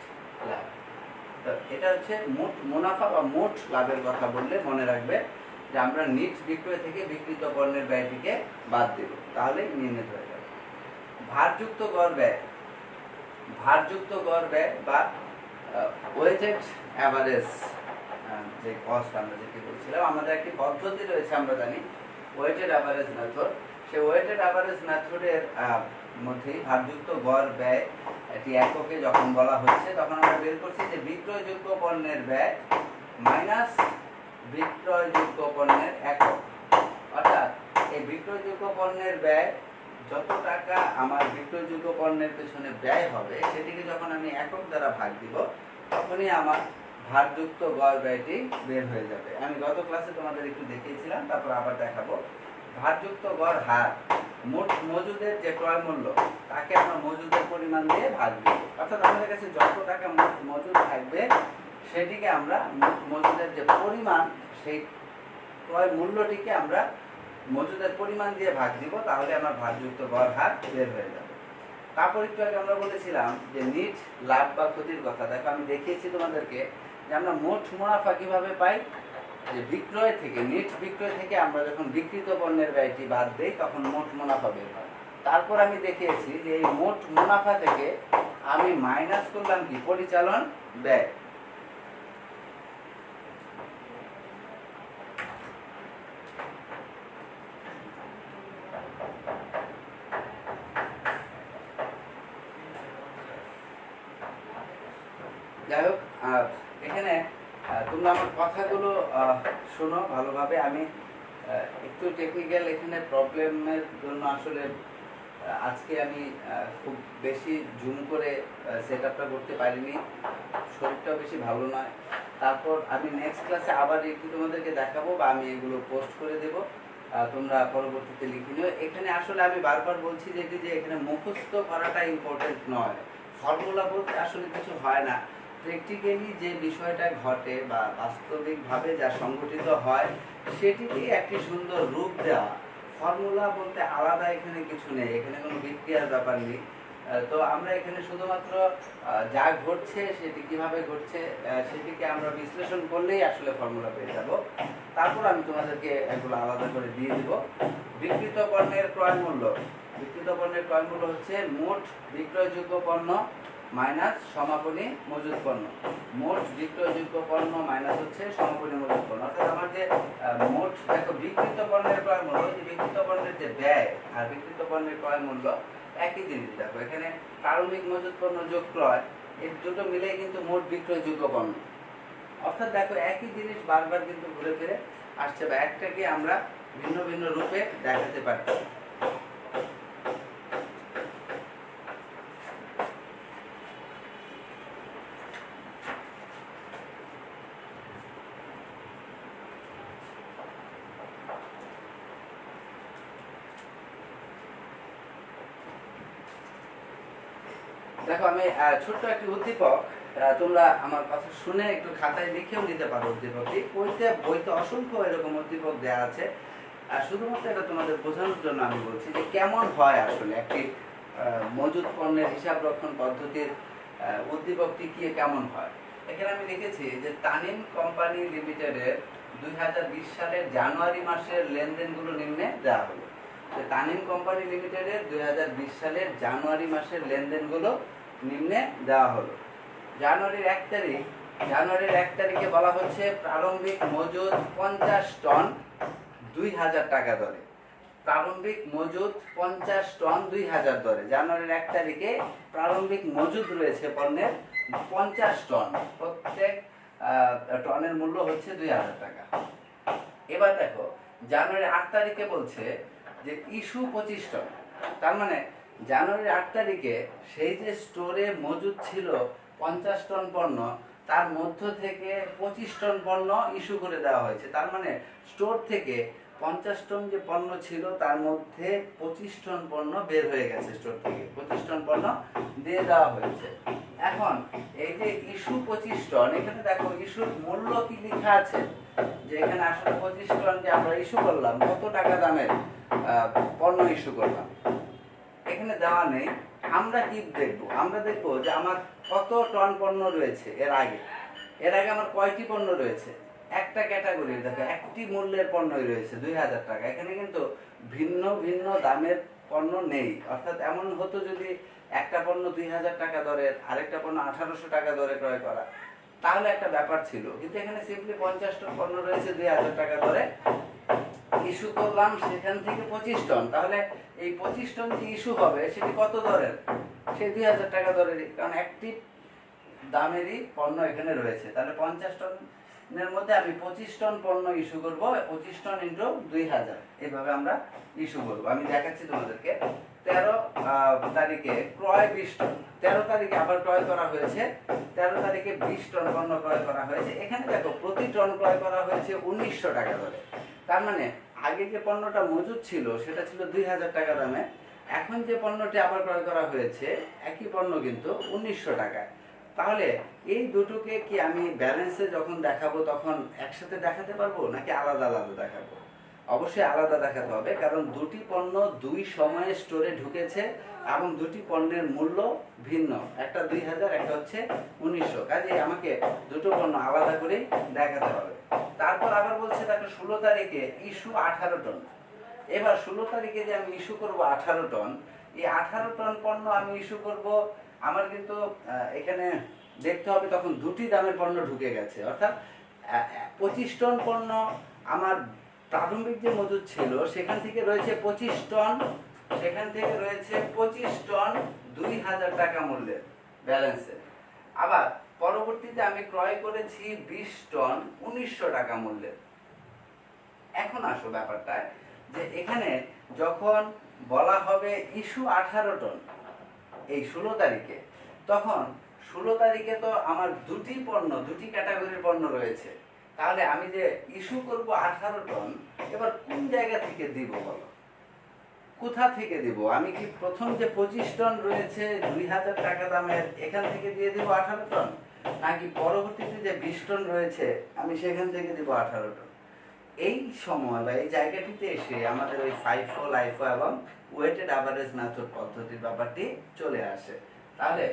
লাভ। তো এটা হচ্ছে মোট মুনাফা বা মোট লাভের কথা বললে মনে রাখবে যে আমরা নিট বিক্রয় থেকে বিক্রিত পণ্যের ব্যয়টিকে বাদ দেব, তাহলে নির্ণীত হয়ে যাবে। ভারযুক্ত গড় ব্যয়, ভারযুক্ত গড় ব্যয় বা ওয়েটেড অ্যাভারেজ যে কস্ট আমরা যেটি বলছিলাম, আমাদের একটি পদ্ধতি রয়েছে আমরা জানি, ওয়েটেড অ্যাভারেজ মেথড। সেই ওয়েটেড অ্যাভারেজ মেথডের মধ্যেই ভারযুক্ত গড় ব্যয় এটি এককে যখন বলা হচ্ছে, তখন আমরা বের করছি যে বিক্রয়যোগ্য পণ্যের ব্যয় মাইনাস বিক্রয়যোগ্য পণ্যের একক। অর্থাৎ এই বিক্রয়যোগ্য পণ্যের ব্যয়, যত টাকা আমার বিক্রয়যোগ্য পণ্যের পেছনে ব্যয় হবে সেটিকে যখন আমি একক দ্বারা ভাগ দিব, তখনই আমার ভারযুক্ত গড় ব্যয়টি বের হয়ে যাবে। আমি গত ক্লাসে তোমাদের একটু দেখিয়েছিলাম, তারপর আবার দেখাবো। ভারযুক্ত গড় হার, মোট মজুদের যে ক্রয় মূল্য তাকে আমরা মজুদের পরিমাণ দিয়ে ভাগ দিব। অর্থাৎ আমাদের কাছে যত টাকা মোট মজুদ থাকবে সেটিকে আমরা মোট মজুদের যে পরিমাণ, সেই ক্রয় মূল্যটিকে আমরা মজুদের পরিমাণ দিয়ে ভাগ দিব, তাহলে আমার ভারযুক্ত গড় হার বের হয়ে যাবে। তারপর একটু আগে আমরা বলেছিলাম যে নিট লাভ বা ক্ষতির কথা। দেখো আমি দেখিয়েছি তোমাদেরকে যে আমরা মোট মুনাফা কিভাবে পাই, যে বিক্রয় থেকে, নিট বিক্রয় থেকে আমরা যখন বিক্রিত পণ্যের ব্যয়টি বাদ দেই তখন মোট মুনাফা বের হয়। তারপর আমি দেখিয়েছি যে এই মোট মুনাফা থেকে আমি মাইনাস করলাম কি, পরিচালন ব্যয়। যাই হোক, এখানে তোমরা আমার কথাগুলো শোনো ভালোভাবে। আমি একটু টেকনিক্যাল এখানে প্রবলেমের জন্য আসলে আজকে আমি খুব বেশি জুম করে সেট আপটা করতে পারিনি, শরীরটাও বেশি ভালো নয়। তারপর আমি নেক্সট ক্লাসে আবার একটু তোমাদেরকে দেখাবো বা আমি এগুলো পোস্ট করে দেবো, তোমরা পরবর্তীতে লিখে নিও। এখানে আসলে আমি বারবার বলছি যে এখানে মুখস্থ করাটা ইম্পর্টেন্ট নয়, ফর্মুলা বলতে আসলে কিছু হয় না। প্র্যাকটিক্যালি যে বিষয়টা ঘটে বা বাস্তবিকভাবে যা সংঘটিত হয় সেটিকে একটি সুন্দর রূপ দেওয়া। ফর্মুলা বলতে আলাদা এখানে কিছু নেই, এখানে কোনো বিক্রিয়ার ব্যাপার নেই। তো আমরা এখানে শুধুমাত্র যা ঘটছে সেটি কিভাবে ঘটছে সেটিকে আমরা বিশ্লেষণ করলেই আসলে ফর্মুলা পেয়ে যাব। তারপর আমি তোমাদেরকে এগুলো আলাদা করে দিয়ে দিব। বিক্রিত পণ্যের ক্রয় মূল্য, বিক্রিত পণ্যের ক্রয় মূল্য হচ্ছে মোট বিক্রয়যোগ্য পণ্য মাইনাস সমাপনী মজুদ পণ্য। মোট বিক্রয়যোগ্য পণ্য মাইনাস হচ্ছে সমাপনী মজুদ পণ্য। অর্থাৎ আমার যে মোট, দেখো বিক্রিত পণ্যের ক্রয় মূল্য, যে বিক্রিত পণ্যের যে ব্যয় আর বিক্রিত পণ্যের ক্রয় মূল্য একই জিনিস। দেখো এখানে প্রারম্ভিক মজুদ পণ্য যোগ ক্রয়, এই দুটো মিলেই কিন্তু মোট বিক্রয়যোগ্য পণ্য। অর্থাৎ দেখো একই জিনিস বারবার কিন্তু ঘুরে ফিরে আসছে, বা একটাকে আমরা ভিন্ন ভিন্ন রূপে দেখাতে পারছি। দেখো আমি ছোট্ট একটি উদ্দীপক, তোমরা আমার কথা শুনে একটু খাতায় লিখেও নিতে পারো উদ্দীপকটি। বইতে অসংখ্য এরকম উদ্দীপক দেওয়া আছে, শুধুমাত্র এটা তোমাদের বোঝানোর জন্য আমি বলছি যে কেমন হয় আসলে একটি মজুদ পণ্যের হিসাব রক্ষণ পদ্ধতির উদ্দীপকটি কি কেমন হয়। এখানে আমি লিখেছি যে তানিম কোম্পানি লিমিটেডের 2020 সালের জানুয়ারি মাসের লেনদেনগুলো নিম্নে দেওয়া হলো। যে তানিম কোম্পানি লিমিটেডের 2020 সালের জানুয়ারি মাসের লেনদেনগুলো নিম্নে দেওয়া হলো। জানুয়ারির 1 তারিখে বলা হচ্ছে প্রারম্ভিক মজুদ 50 টন 2000 টাকা দরে। প্রারম্ভিক মজুদ 50 টন 2000 দরে। জানুয়ারির 1 তারিখে প্রারম্ভিক মজুদ রয়েছে পণ্যের 50 টন, প্রত্যেক টনের মূল্য হচ্ছে 2000 টাকা। এবার দেখো জানুয়ারির 8 তারিখে বলছে যে ইস্যু 25 টন। তার মানে জানুয়ারির 8 তারিখে সেই যে স্টোরে মজুদ ছিল 50 টন পণ্য, তার মধ্য থেকে 25 টন পণ্য ইস্যু করে দেওয়া হয়েছে। তার মানে স্টোর থেকে 50 টন যে পণ্য ছিল তার মধ্যে 25 টন পণ্য বের হয়ে গেছে, স্টোর থেকে 25 টন পণ্য দিয়ে দেওয়া হয়েছে। এখন এই যে ইস্যু 25 টন, এখানে দেখো ইস্যুর মূল্য কি লেখা আছে, যে এখানে আসলে 25 টন যে আমরা ইস্যু করলাম কত টাকা দামের পণ্য ইস্যু করলাম, এখানে দেওয়া নেই। আমরা কি দেখবো? আমরা দেখবো যে আমার কত টন পণ্য রয়েছে এর আগে আমার কয়টি পণ্য রয়েছে। একটা ক্যাটাগরি দেখো, একটি মূল্যের পণ্যই রয়েছে 2000 টাকা। এখানে কিন্তু ভিন্ন ভিন্ন দামের পণ্য নেই। অর্থাৎ এমন হতো যদি একটা পণ্য 2000 টাকা দরের, আরেকটা পণ্য 1800 টাকা দরে ক্রয় করা, তাহলে একটা ব্যাপার ছিল। কিন্তু এখানে সিম্পলি 50 টন পণ্য রয়েছে 2000 টাকা দরে, ইস্যু করলাম সেখান থেকে 25 টন। তাহলে এই 25 টন যে ইস্যু হবে সেটি কত দরের? সেই 2000 টাকা দরেরই, কারণ একটি দামেরই পণ্য এখানে রয়েছে। তাহলে 50 টনের মধ্যে আমি 25 টন পণ্য ইস্যু করব, 25 টন ইন্টু 2000, এইভাবে আমরা ইস্যু করব। আমি দেখাচ্ছি তোমাদেরকে। 13 তারিখে ক্রয় 20 টন, 13 তারিখে আবার ক্রয় করা হয়েছে, 13 তারিখে 20 টন পণ্য ক্রয় করা হয়েছে। এখানে দেখো প্রতি টন ক্রয় করা হয়েছে 1900 টাকা দরে। তার মানে আগে যে পণ্যটা মজুদ ছিল সেটা ছিল 2000 টাকা দামে, এখন যে পণ্যটি আবার ক্রয় করা হয়েছে একই পণ্য কিন্তু 1900 টাকায়। তাহলে এই দুটোকে কি আমি ব্যালেন্সে যখন দেখাবো তখন একসাথে দেখাতে পারবো নাকি আলাদা আলাদা দেখাবো? অবশ্যই আলাদা দেখাতে হবে, কারণ দুটি পণ্য দুই সময়ে স্টোরে ঢুকেছে এবং দুটি পণ্যের মূল্য ভিন্ন, একটা 2000, একটা হচ্ছে 1900। কাজে আমাকে দুটো পণ্য আলাদা করে দেখাতে হবে। তারপর আবার বলছে দেখো 16 তারিখে ইস্যু 18 টন। এবার 16 তারিখে যে আমি ইস্যু করব 18 টন, এই 18 টন পণ্য আমি ইস্যু করব, আমার কিন্তু এখানে দেখতে হবে তখন দুটি দামের পণ্য ঢুকে গেছে। অর্থাৎ 25 টন পণ্য আমার প্রারম্ভিক যে মজুদ ছিল সেখান থেকে রয়েছে 25 টন, সেখান থেকে রয়েছে 25 টন 2000 টাকা মূল্যের ব্যালেন্সে। আবার পরবর্তীতে আমি ক্রয় করেছি 20 টন 1900 টাকা মূল্যের। এখন আসো ব্যাপারটা যে এখানে যখন বলা হবে ইস্যু 18 টন এই 16 তারিখে, তখন 16 তারিখে তো আমার দুটি পণ্য, দুটি ক্যাটাগরির পণ্য রয়েছে। তাহলে আমি যে ইস্যু করব 18 টন, এবার কোন জায়গা থেকে দিব বলো? কোথা থেকে দিব? আমি কি প্রথম যে 25 টন রয়েছে 2000 টাকা দামের এখান থেকে দিয়ে দিব 18 টন, নাকি পরবর্তীতে যে 20 টন রয়েছে আমি সেখান থেকে দিব 18 টন? এই সময় বা এই জায়গাটিতে এসে আমাদের ওই FIFO, LIFO এবং ওয়েটেড অ্যাভারেজ মেথড পদ্ধতির ব্যাপারটি চলে আসে। তাহলে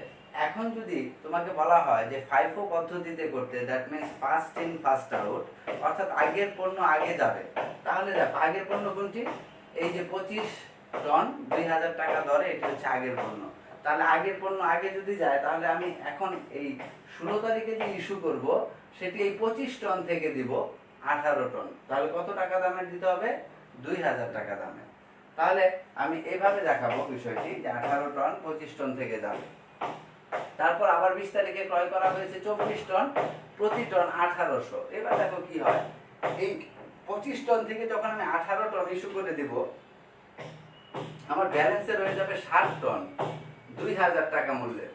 এখন যদি তোমাকে বলা হয় যে FIFO পদ্ধতিতে করতে, that means first in first out, অর্থাৎ আগের পণ্য আগে যাবে, তাহলে দেখো আগের পণ্য কোনটি? এই যে 25 টন 2000 টাকা দরে, এটি হচ্ছে আগের পণ্য। তাহলে আগের পণ্য আগে যদি যায়, তাহলে আমি এখন এই 16 তারিখে যে ইস্যু করব সেটি এই 25 টন থেকে দিব 18 টন। তাহলে কত টাকা দামের দিতে হবে? 2000 টাকা দামে। তাহলে আমি এইভাবে দেখাবো বিষয়টি যে 18 টন 25 টন থেকে যাবে। তারপর আবার 20 তারিখে ক্রয় করা হয়েছে 24 টন, প্রতি টন 1800। এবার দেখো কি হয়, এই 25 টন থেকে যখন আমি 18 টন ইস্যু করে দিব, আমার ব্যালেন্সে রয়ে যাবে 60 টন 2000 টাকা মূল্যের।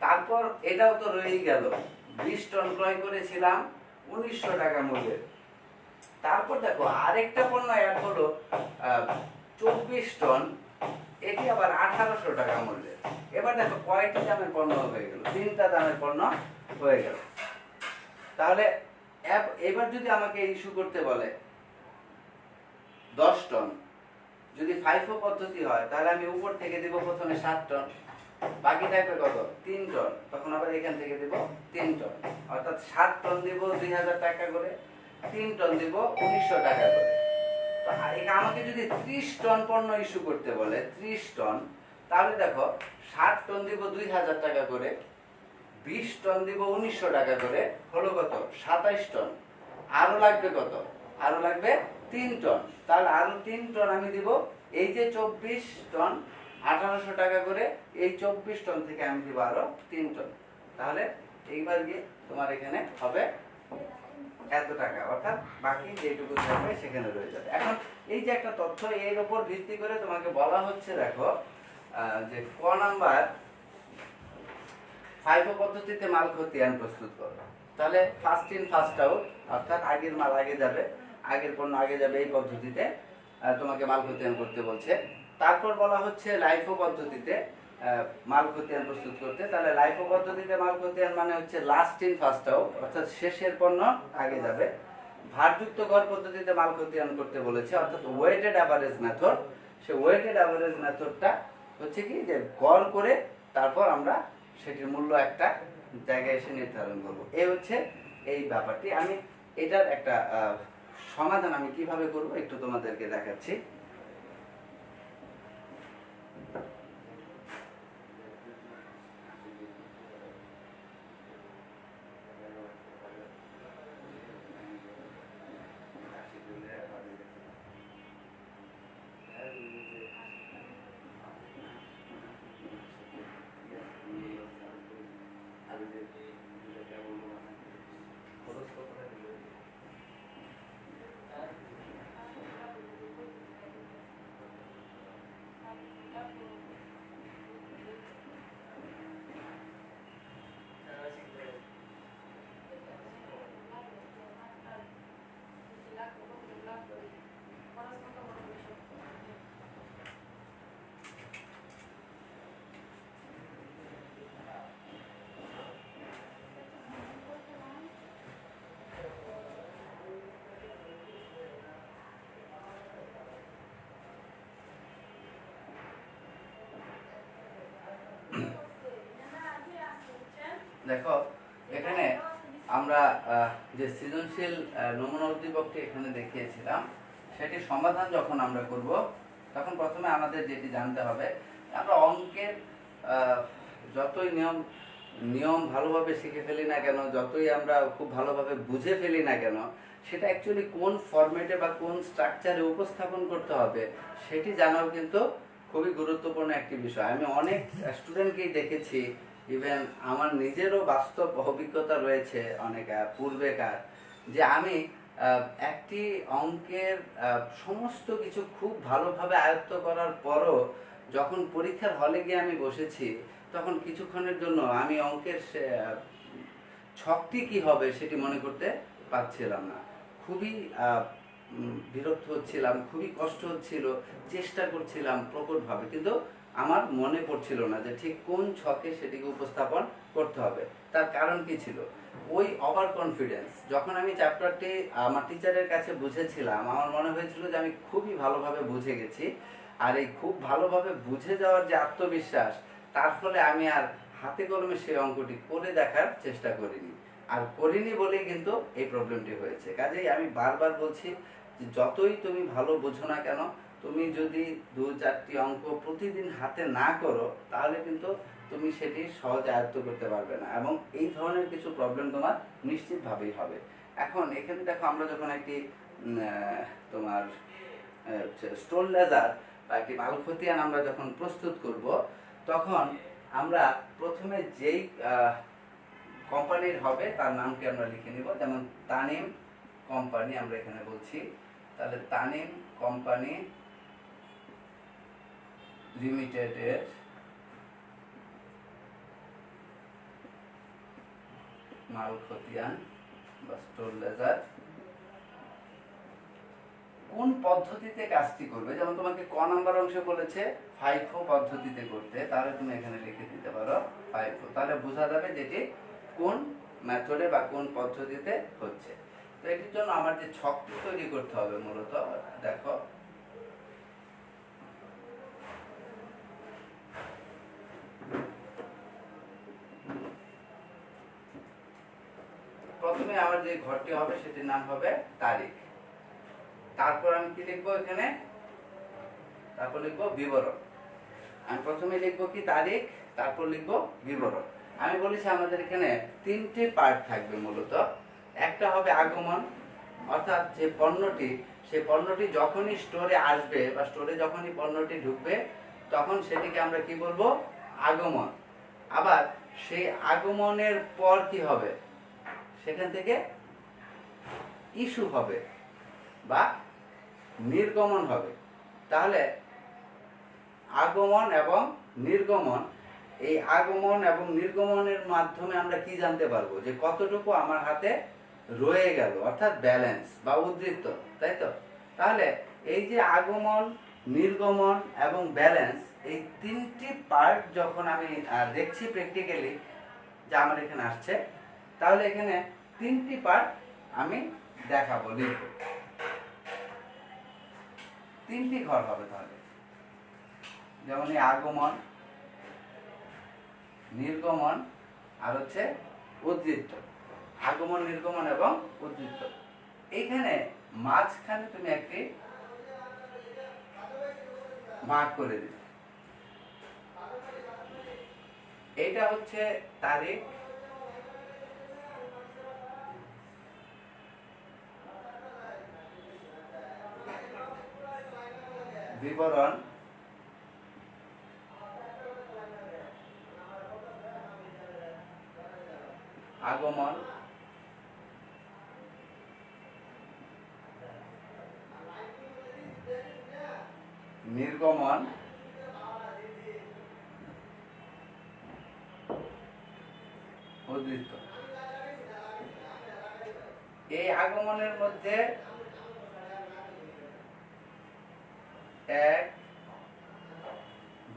তারপর এটাও তো রয়েই গেল, 20 টন ক্রয় করেছিলাম 1900 টাকা মূল্যের। তারপর দেখো আরেকটা পণ্য অ্যাড হলো 24 টন, এটি আবার 1800 টাকা মূল্যের। এবার দেখো কয়টি দামের পণ্য হয়ে গেল? 3টা দামের পণ্য হয়ে গেল। তাহলে এবার যদি আমাকে ইস্যু করতে বলে 10 টন, যদি FIFO পদ্ধতি হয় তাহলে আমি উপর থেকে দিব প্রথমে 7 টন, বাকি থাকবে কত? 3 টন। তখন আবার এখান থেকে দেব 3 টন, অর্থাৎ 7 টন দিব 2000 টাকা করে, 3 টন দিব 1900 টাকা করে। তো আমাকে যদি 30 টন পণ্য ইস্যু করতে বলে, 30 টন, তাহলে দেখো 7 টন দিব 2000 টাকা করে, 20 টন দিব 1900 টাকা করে, হলো কত? 27 টন। আরো লাগবে কত? আরো লাগবে 3 টন। তাহলে আরো 3 টন আমি দিব, এই যে 24 টন 1800 টাকা করে, এই 24 টন থেকে আমি দিব আরো 3 টন। তাহলে এইবার গিয়ে তোমার এখানে হবে এত টাকা, অর্থাৎ বাকি যেটুকু থাকবে সেখানে রয়ে যাবে। এখন এই যে একটা তথ্য, এর উপর ভিত্তি করে তোমাকে বলা হচ্ছে, দেখো যে ক নাম্বার 5 পদ্ধতিতে মাল খতিয়ান প্রস্তুত করো। তাহলে ফার্স্ট ইন ফার্স্ট আউট, অর্থাৎ আগের মাল আগে যাবে, আগের পণ্য আগে যাবে, এই পদ্ধতিতে তোমাকে মাল খতিয়ান করতে বলছে। তারপর বলা হচ্ছে লাইফো পদ্ধতিতে মাল খতিয়ান প্রস্তুত করতে। তাহলে লাইফো পদ্ধতিতে মাল খতিয়ান মানে হচ্ছে লাস্ট ইন ফার্স্ট আউট, অর্থাৎ শেষের পণ্য আগে যাবে। ভারযুক্ত গড় পদ্ধতিতে মাল খতিয়ান করতে বলেছে, অর্থাৎ ওয়েটেড অ্যাভারেজ মেথড। সে ওয়েটেড অ্যাভারেজ মেথডটা হচ্ছে কি, যে গড় করে তারপর আমরা সেটির মূল্য একটা জায়গায় এসে নির্ধারণ করবো। এই হচ্ছে এই ব্যাপারটি। আমি এটার একটা সমাধান আমি কিভাবে করব একটু তোমাদেরকে দেখাচ্ছি। দেখো এখানে আমরা যে সৃজনশীল নমুনা উদ্দীপকটি এখানে দেখিয়েছিলাম, সেটির সমাধান যখন আমরা করব, তখন প্রথমে আমাদের যেটি জানতে হবে, আমরা অঙ্কের যতই নিয়ম ভালোভাবে শিখে ফেলি না কেন, যতই আমরা খুব ভালোভাবে বুঝে ফেলি না কেন, সেটা অ্যাকচুয়ালি কোন ফরম্যাটে বা কোন স্ট্রাকচারে উপস্থাপন করতে হবে সেটি জানাও কিন্তু খুবই গুরুত্বপূর্ণ একটি বিষয়। আমি অনেক স্টুডেন্টকেই দেখেছি, ইভেন আমার নিজেরও বাস্তব অভিজ্ঞতা রয়েছে অনেক পূর্বেকার, যে আমি একটি অঙ্কের সমস্ত কিছু খুব ভালোভাবে আয়ত্ত করার পরও যখন পরীক্ষার হলে গিয়ে আমি বসেছি, তখন কিছুক্ষণের জন্য আমি অঙ্কের ছকটি কি হবে সেটি মনে করতে পারছিলাম না। খুবই বিরক্ত হচ্ছিলাম, খুবই কষ্ট হচ্ছিল, চেষ্টা করছিলাম প্রকটভাবে, কিন্তু আমার মনে পড়ছিল না যে ঠিক কোন ছকে সেটিকে উপস্থাপন করতে হবে। তার কারণ কি ছিল? ওই ওভার কনফিডেন্স। যখন আমি চ্যাপ্টারটি আমার টিচারের কাছে বুঝেছিলাম, আমার মনে হয়েছিল যে আমি খুবই ভালোভাবে বুঝে গেছি, আর এই খুব ভালোভাবে বুঝে যাওয়ার যে আত্মবিশ্বাস, তার ফলে আমি আর হাতে কলমে সেই অঙ্কটি করে দেখার চেষ্টা করিনি, আর করিনি বলেই কিন্তু এই প্রবলেমটি হয়েছে। কাজেই আমি বারবার বলছি যে যতই তুমি ভালো বোঝো না কেন, তুমি যদি 2-4টি অঙ্ক প্রতিদিন হাতে না করো, তাহলে কিন্তু তুমি সেটি সহজে আয়ত্ত করতে পারবে না, এবং এই ধরনের কিছু প্রবলেম তোমার নিশ্চিতভাবেই হবে। এখন এখানে দেখো, আমরা যখন একটি তোমার স্টোন লেজার বা একটি মাল খতিয়ান আমরা যখন প্রস্তুত করব, তখন আমরা প্রথমে যেই কোম্পানির হবে তার নামকে আমরা লিখে নিব। যেমন তানিম কোম্পানি আমরা এখানে বলছি, তাহলে তানিম কোম্পানি লিমিটেডের মাল খতিয়ান বা স্টোন লেজার কোন পদ্ধতিতে কাজটি করবে। যেমন তোমাকে ক নাম্বার অংশে বলেছে ফাইফো পদ্ধতিতে করতে, তাহলে তুমি এখানে লিখে দিতে পারো ফাইফো, তাহলে বোঝা যাবে যেটি কোন মেথডে বা কোন পদ্ধতিতে হচ্ছে। তো এটির জন্য আমার যে ছকটি তৈরি করতে হবে, মূলত দেখো যে ঘরটি হবে সেটির নাম হবে তারিখ। তারপর আমি কি লিখবো এখানে, তারপর লিখবো বিবরণ। আমি প্রথমে লিখবো কি তারিখ, তারপর লিখবো বিবরণ। আমি বলেছি আমাদের এখানে তিনটি পার্ট থাকবে মূলত। একটা হবে আগমন, অর্থাৎ যে পণ্যটি, সেই পণ্যটি যখনই স্টোরে আসবে বা স্টোরে যখনই পণ্যটি ঢুকবে তখন সেটিকে আমরা কি বলবো, আগমন। আবার সেই আগমনের পর কি হবে, সেখান থেকে ইস্যু হবে বা নির্গমন হবে। তাহলে আগমন এবং নির্গমন, এই আগমন এবং নির্গমনের মাধ্যমে আমরা কি জানতে পারবো, যে কতটুকু আমার হাতে রয়ে গেল, অর্থাৎ ব্যালেন্স বা উদ্বৃত্ত, তাই তো? তাহলে এই যে আগমন, নির্গমন এবং ব্যালেন্স, এই তিনটি পার্ট যখন আমি দেখছি প্র্যাকটিক্যালি যা আমার এখানে আসছে, তাহলে এখানে তিনটি পার্ট আমি দেখাবো, লিখব। তিনটি ঘর হবে তাহলে, যেমন এই আগমন, নির্গমন আর হচ্ছে উদ্বৃত্ত। আগমন, নির্গমন এবং উদ্বৃত্ত। এইখানে মাঝখানে তুমি একটি ভাগ করে দিবে। এটা হচ্ছে তারিখ, বিবরণ, আগমন, নির্গমন, উদ্বৃত্ত। এই আগমনের মধ্যে 1,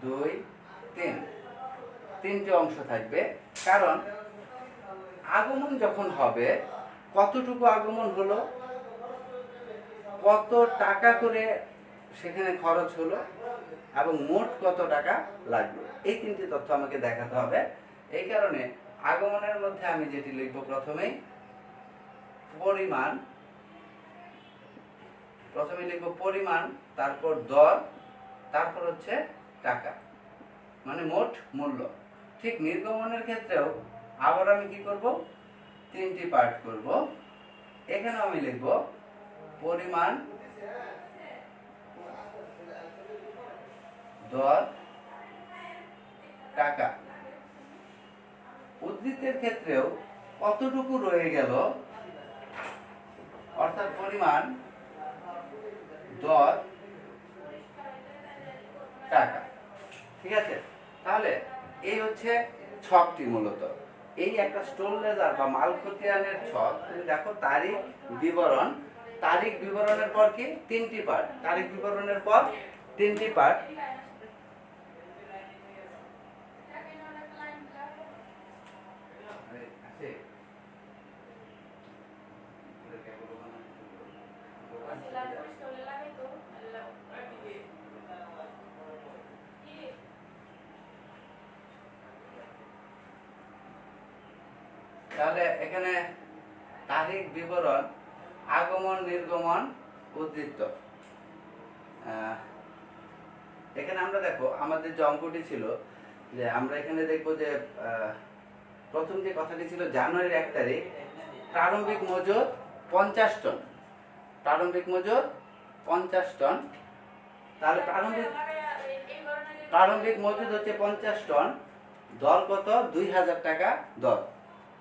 2, 3 তিনটি অংশ থাকবে। কারণ আগমন যখন হবে, কতটুকু আগমন হলো, কত টাকা করে সেখানে খরচ হলো এবং মোট কত টাকা লাগবে, এই তিনটি তথ্য আমাকে দেখাতে হবে। এই কারণে আগমনের মধ্যে আমি যেটি লিখব, প্রথমেই পরিমাণ, প্রথমে লিখব পরিমাণ, তারপর দর, তারপর হচ্ছে টাকা, মানে মোট মূল্য। ঠিক নির্গমনের ক্ষেত্রেও আবার আমি কি করব, তিনটি পার্ট করব। এখানে আমি লিখব পরিমাণ, দর, টাকা। উদ্বৃত্তের ক্ষেত্রেও কতটুকু রয়ে গেল, অর্থাৎ পরিমাণ, দর, টাকা। ঠিক আছে? তাহলে এই হচ্ছে ছকটি মূলত। এই একটা স্টোর লেজার বা মাল খতিয়ানের ছক। তুমি দেখো তারিখ, বিবরণ, তারিখ বিবরণের পর কি তিনটি পার্ট, তারিখ বিবরণের পর তিনটি পার্ট। তাহলে এখানে তারিখ, বিবরণ, আগমন, নির্গমন, উদ্বৃত্ত। এখানে আমরা দেখো আমাদের যে অঙ্কটি ছিল, যে আমরা এখানে দেখবো যে প্রথম যে কথাটি ছিল জানুয়ারির 1 তারিখ প্রারম্ভিক মজুদ 50 টন, প্রারম্ভিক মজুদ 50 টন। তাহলে প্রারম্ভিক মজুদ হচ্ছে 50 টন, দর কত, 2000 টাকা দর।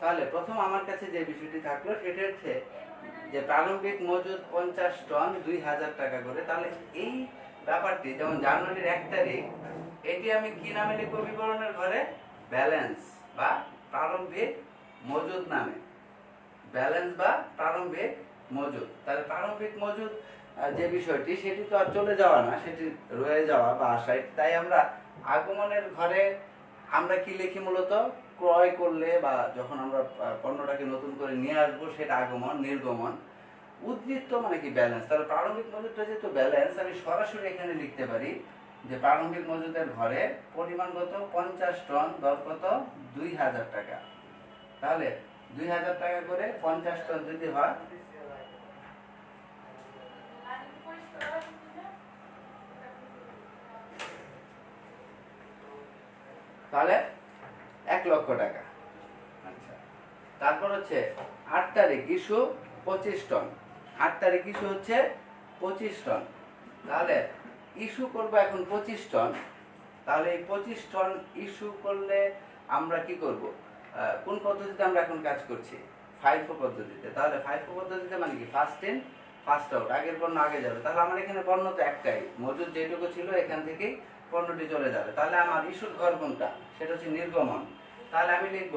তাহলে প্রথম আমার কাছে যে বিষয়টি থাকলো সেটা হচ্ছে যে প্রারম্ভিক মজুদ 50 টন, 2000 টাকা করে। তাহলে এই ব্যাপারটি, যেমন জানুয়ারির 1 তারিখ, এটি আমি কি নামে লিখবো বিবরণের ঘরে, ব্যালেন্স বা প্রারম্ভিক মজুদ নামে, ব্যালেন্স বা প্রারম্ভিক মজুদ। তাহলে প্রারম্ভিক মজুদ যে বিষয়টি, সেটি তো আর চলে যাওয়া না, সেটি রয়ে যাওয়া বা আশায়। তাই আমরা আগমনের ঘরে আমরা কি লিখি মূলত, ক্রয় করলে বা যখন আমরা পণ্যটাকে নতুন করে নিয়ে আসবো সেটা আগমন, নির্গমন। উদ্বৃত্ত মানে কি, ব্যালেন্স। তাহলে প্রারম্ভিক মজুদটা যেহেতু ব্যালেন্স, আমি সরাসরি এখানে লিখতে পারি যে প্রারম্ভিক মজুদের ঘরে পরিমাণ কত, 50 টন, দর কত, 2000 টাকা। তাহলে 2000 টাকা করে 50 টন যদি হয়, তাহলে 1 লক্ষ টাকা। আচ্ছা, তারপর হচ্ছে 8 তারিখ ইস্যু 25 টন। 8 তারিখ ইস্যু হচ্ছে 25 টন। তাহলে ইস্যু করবো এখন 25 টন। তাহলে এই 25 টন ইস্যু করলে আমরা কি করব? কোন পদ্ধতিতে আমরা এখন কাজ করছি? FIFO পদ্ধতিতে। তাহলে FIFO পদ্ধতিতে মানে কি? ফার্স্ট ইন ফার্স্ট আউট, আগের পণ্য আগে যাবে। তাহলে আমার এখানে পণ্য তো একটাই, মজুদ যেটুকু ছিল এখান থেকেই পণ্যটি চলে যাবে। তাহলে আমার ইস্যুর ঘর কোনটা? সেটা হচ্ছে নির্গমন। তাহলে আমি লিখব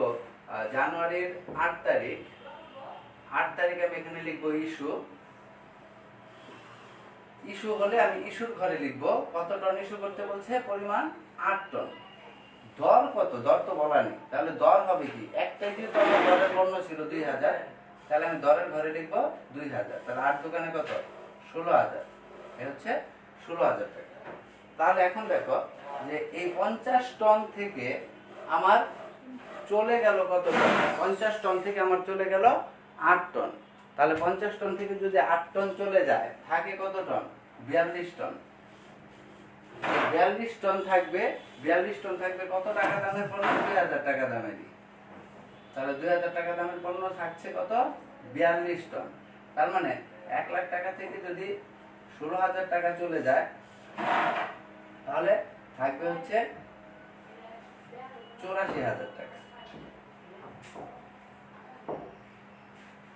জানুয়ারির 8 তারিখ। 8 তারিখ আমি এখানে লিখব ইস্যু। ইস্যু হলে আমি ইস্যুর ঘরে লিখব কত টন ইস্যু করতে বলছে? পরিমাণ 8 টন। দর কত? দর তো বলা নেই। তাহলে দর হবে কি? একটাই যেহেতু আমার দরের পণ্য ছিল 2000, তাহলে আমি দরের ঘরে লিখব 2000। তাহলে 8 দোকানে কত? 16000। এ হচ্ছে 16000 টাকা। তাহলে এখন দেখো যে এই 50 টন থেকে আমার চলে গেল কত টন? 50 টন থেকে আমার চলে গেল 8 টন। তাহলে 50 টন থেকে যদি 8 টন চলে যায়, থাকে কত টন? 42 টন। 42 টন থাকবে। 42 টন থাকবে কত টাকা দামের পণ্য? 2000 টাকা দামেরই। তাহলে 2000 টাকা দামের পণ্য থাকছে কত? 42 টন। তার মানে 1 লাখ টাকা থেকে যদি 16000 টাকা চলে যায়, তাহলে থাকবে হচ্ছে 84,000 টাকা।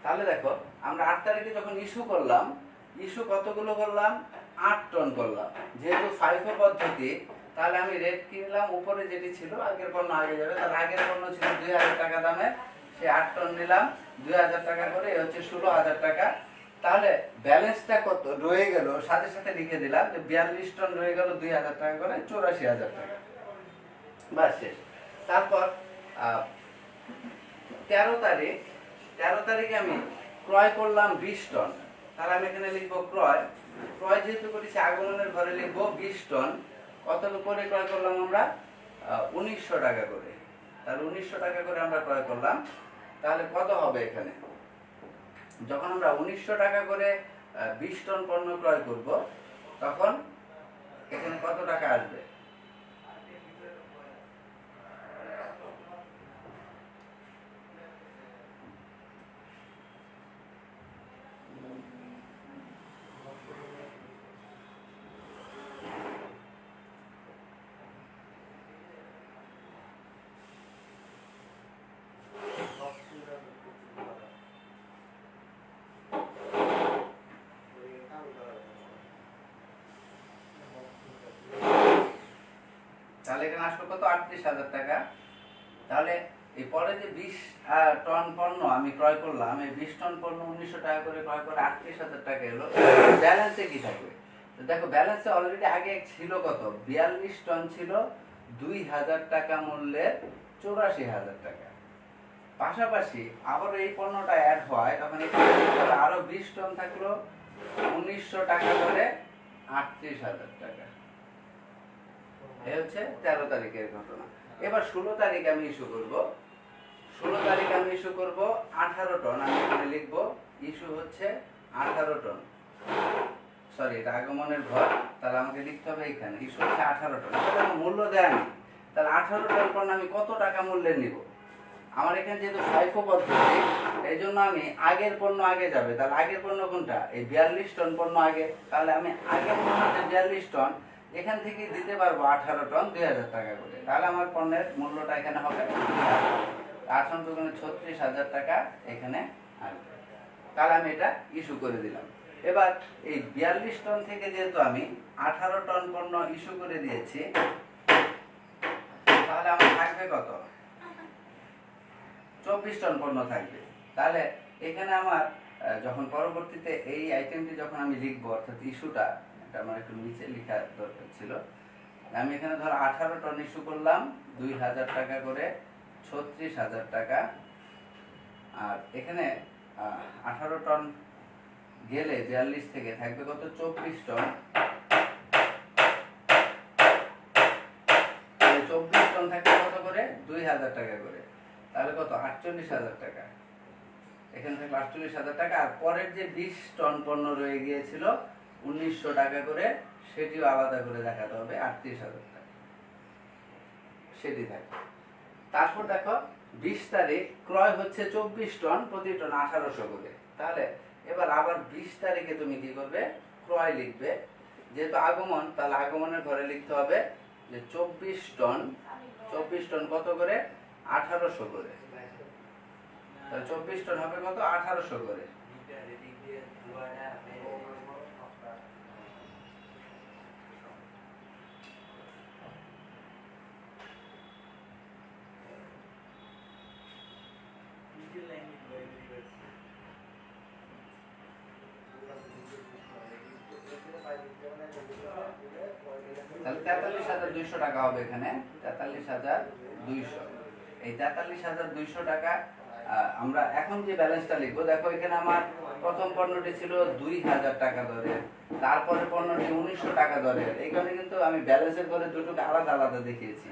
তাহলে দেখো আমরা 8 তারিখে যখন ইস্যু করলাম, ইস্যু কতগুলো করলাম? 8 টন করলাম। যেহেতু FIFO পদ্ধতি, তাহলে আমি রেট কিনলাম উপরে যেটি ছিল, আগের পণ্য আগে যাবে। তাহলে আগের পণ্য ছিল 2000 টাকা দামে, সে 8 টন নিলাম 2000 টাকা করে, এ হচ্ছে 16,000 টাকা। তাহলে ব্যালেন্সটা কত রয়ে গেল? সাথে সাথে লিখে দিলাম যে 42 টন রয়ে গেল 2000 টাকা করে, 84,000 টাকা। বাস শেষ। তারপর 13 তারিখ, 13 তারিখে আমি ক্রয় করলাম 20 টন। তাহলে আমি এখানে লিখবো ক্রয়। ক্রয় যেহেতু করেছি, আগমনের ঘরে লিখবো 20 টন। কত করে ক্রয় করলাম আমরা? 1900 টাকা করে। তাহলে 1900 টাকা করে আমরা ক্রয় করলাম। তাহলে কত হবে এখানে? যখন আমরা 1900 টাকা করে 20 টন পণ্য ক্রয় করব, তখন এখানে কত টাকা আসবে? তাহলে এখানে আসলো কত? 38,000 টাকা। তাহলে এই পরে যে 20 টন পণ্য আমি ক্রয় করলাম, এই 20 টন পণ্য 1900 টাকা করে ক্রয় করে 38,000 টাকা এলো। ব্যালেন্সে কি থাকবে? তো দেখো ব্যালেন্সে অলরেডি আগে ছিল কত? 42 টন ছিল 2000 টাকা মূল্যের, 84,000 টাকা। পাশাপাশি আবার এই পণ্যটা অ্যাড হয়, তখন এখানে আরো 20 টন থাকলো 1900 টাকা করে, 38,000 টাকা। এই হচ্ছে 13 তারিখের ঘটনা। এবার 16 তারিখ আমি ইস্যু করব। 16 তারিখ আমি ইস্যু করব 18 টন। আমি এখানে লিখব ইস্যু হচ্ছে 18 টন। সরি, এটা আগমনের ঘর। তাহলে আমাকে লিখতে হবে এখানে ইস্যু হচ্ছে 18 টন। এটা মূল্য দেয়া নেই। তাহলে 18 টন পণ্য আমি কত টাকা মূল্যের নিব? আমার এখানে যেহেতু FIFO পদ্ধতি, এই জন্য আমি আগের পণ্য আগে যাবে। তাহলে আগের পণ্য কোনটা? এই 42 টন পণ্য আগে। তাহলে আমি আগের পণ্য যে 42 টন, এখান থেকে দিতে পারবো 18 টন 2000 টাকা করে। তাহলে আমার পণ্যের মূল্যটা এখানে হবে 8 দোকানে 36,000 টাকা এখানে আসবে। তাহলে আমি এটা ইস্যু করে দিলাম। এবার এই 42 টন থেকে যেহেতু আমি 18 টন পণ্য ইস্যু করে দিয়েছি, তাহলে আমার থাকবে কত? 24 টন পণ্য থাকবে। তাহলে এখানে আমার যখন পরবর্তীতে এই আইটেমটি যখন আমি লিখবো, অর্থাৎ ইস্যুটা, এটা আমার একটু নিচে লেখা দরকার ছিল। আমি এখানে ধর 18 টন ইস্যু করলাম 2000 টাকা করে, 36,000 টাকা। আর এখানে 18 টন গেলে 42 থেকে থাকবে কত? 24 টন। 24 টন থাকবে কত করে? 2000 টাকা করে। তাহলে কত? 48,000 টাকা। এখানে থাকলো 48,000 টাকা, আর পরের যে 20 টন পণ্য রয়ে গিয়েছিল 1900 টাকা করে, সেটিও আলাদা করে দেখাতে হবে 38,000 টাকা, সেটি থাকবে। তারপর দেখো 20 তারিখ ক্রয় হচ্ছে 24 টন, প্রতি টন 1800 করে। তাহলে এবার আবার 20 তারিখে তুমি কি করবে, ক্রয় লিখবে, যেহেতু আগমন, তাহলে আগমনের ঘরে লিখতে হবে যে 24 টন, 24 টন কত করে, 1800 করে। তাহলে 24 টন হবে কত, 1800 করে। তাহলে 43,200 টাকা হবে এখানে, 43,200। এই 43,200 টাকা আমরা এখন যে ব্যালেন্সটা লিখবো, দেখো এখানে আমার প্রথম পণ্যটি ছিল 2,000 টাকা দরে, তারপরে পণ্যটি 1900 টাকা দরে। এইখানে কিন্তু আমি ব্যালেন্সের করে দুটোকে আলাদা আলাদা দেখিয়েছি।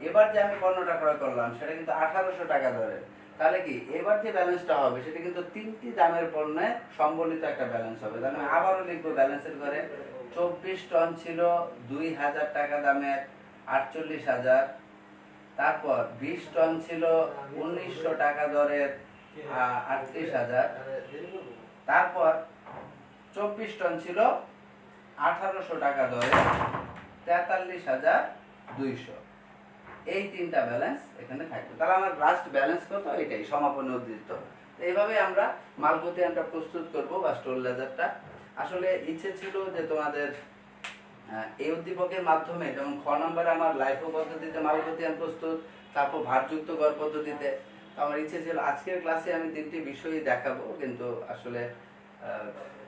এবার যে আমি পণ্যটা ক্রয় করলাম সেটা কিন্তু 1800 টাকা দরে। তাহলে কি এবার যে ব্যালেন্সটা হবে সেটা কিন্তু তিনটি দামের পণ্যে সম্বলিত একটা ব্যালেন্স হবে। তাহলে আমি আবারও লিখবো ব্যালেন্সের ঘরে 24 টন ছিল 2,000 টাকা দামের, 48,000। তারপর 20 টন ছিল 1900 টাকা দরের, 38,000। তারপর 24 টন ছিল 1800 টাকা দরে, 43,200। এই তিনটা ব্যালেন্স এখানে থাকবে। তাহলে আমার লাস্ট ব্যালেন্স কত, এটাই সমাপনী উদ্ধৃত। এইভাবে আমরা মালপত্রিয়ানটা প্রস্তুত করব বা স্টোর লেজারটা। আসলে ইচ্ছে ছিল যে তোমাদের এই উদ্দীপকের মাধ্যমে, যেমন খ নম্বরে আমার লাইফো পদ্ধতিতে মালপত্রিয়ান প্রস্তুত, তারপর ভারযুক্ত গড় পদ্ধতিতে। তো আমার ইচ্ছে ছিল আজকের ক্লাসে আমি তিনটি বিষয়ই দেখাবো, কিন্তু আসলে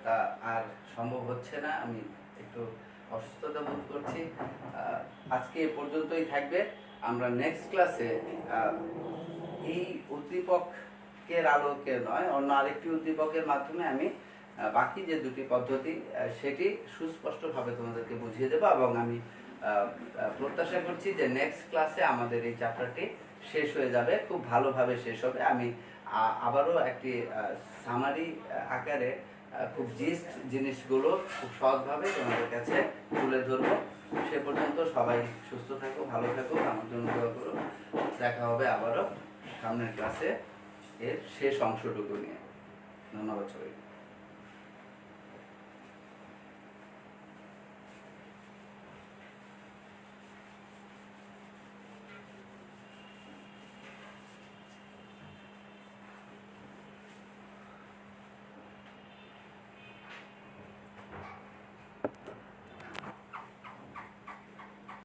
তা আর সম্ভব হচ্ছে না, আমি একটু অসুস্থতা বোধ করছি। আজকে এ পর্যন্তই থাকবে। আমরা নেক্সট ক্লাসে এই উদ্দীপকের আলোকে নয়, অন্য আরেকটি উদ্দীপকের মাধ্যমে আমি বাকি যে দুটি পদ্ধতি সেটি সুস্পষ্টভাবে তোমাদেরকে বুঝিয়ে দেবো, এবং আমি প্রত্যাশা করছি যে নেক্সট ক্লাসে আমাদের এই চ্যাপ্টারটি শেষ হয়ে যাবে, খুব ভালোভাবে শেষ হবে। আমি আবারও একটি সামারি আকারে খুব জিস্ট জিনিসগুলো খুব সহজভাবে তোমাদের কাছে তুলে ধরবো। সে পর্যন্ত সবাই সুস্থ থাকো, ভালো থাকো, আমার জন্য দোয়া করো। দেখা হবে আবারও সামনের ক্লাসে এর শেষ অংশটুকু নিয়ে। ধন্যবাদ সবাইকে।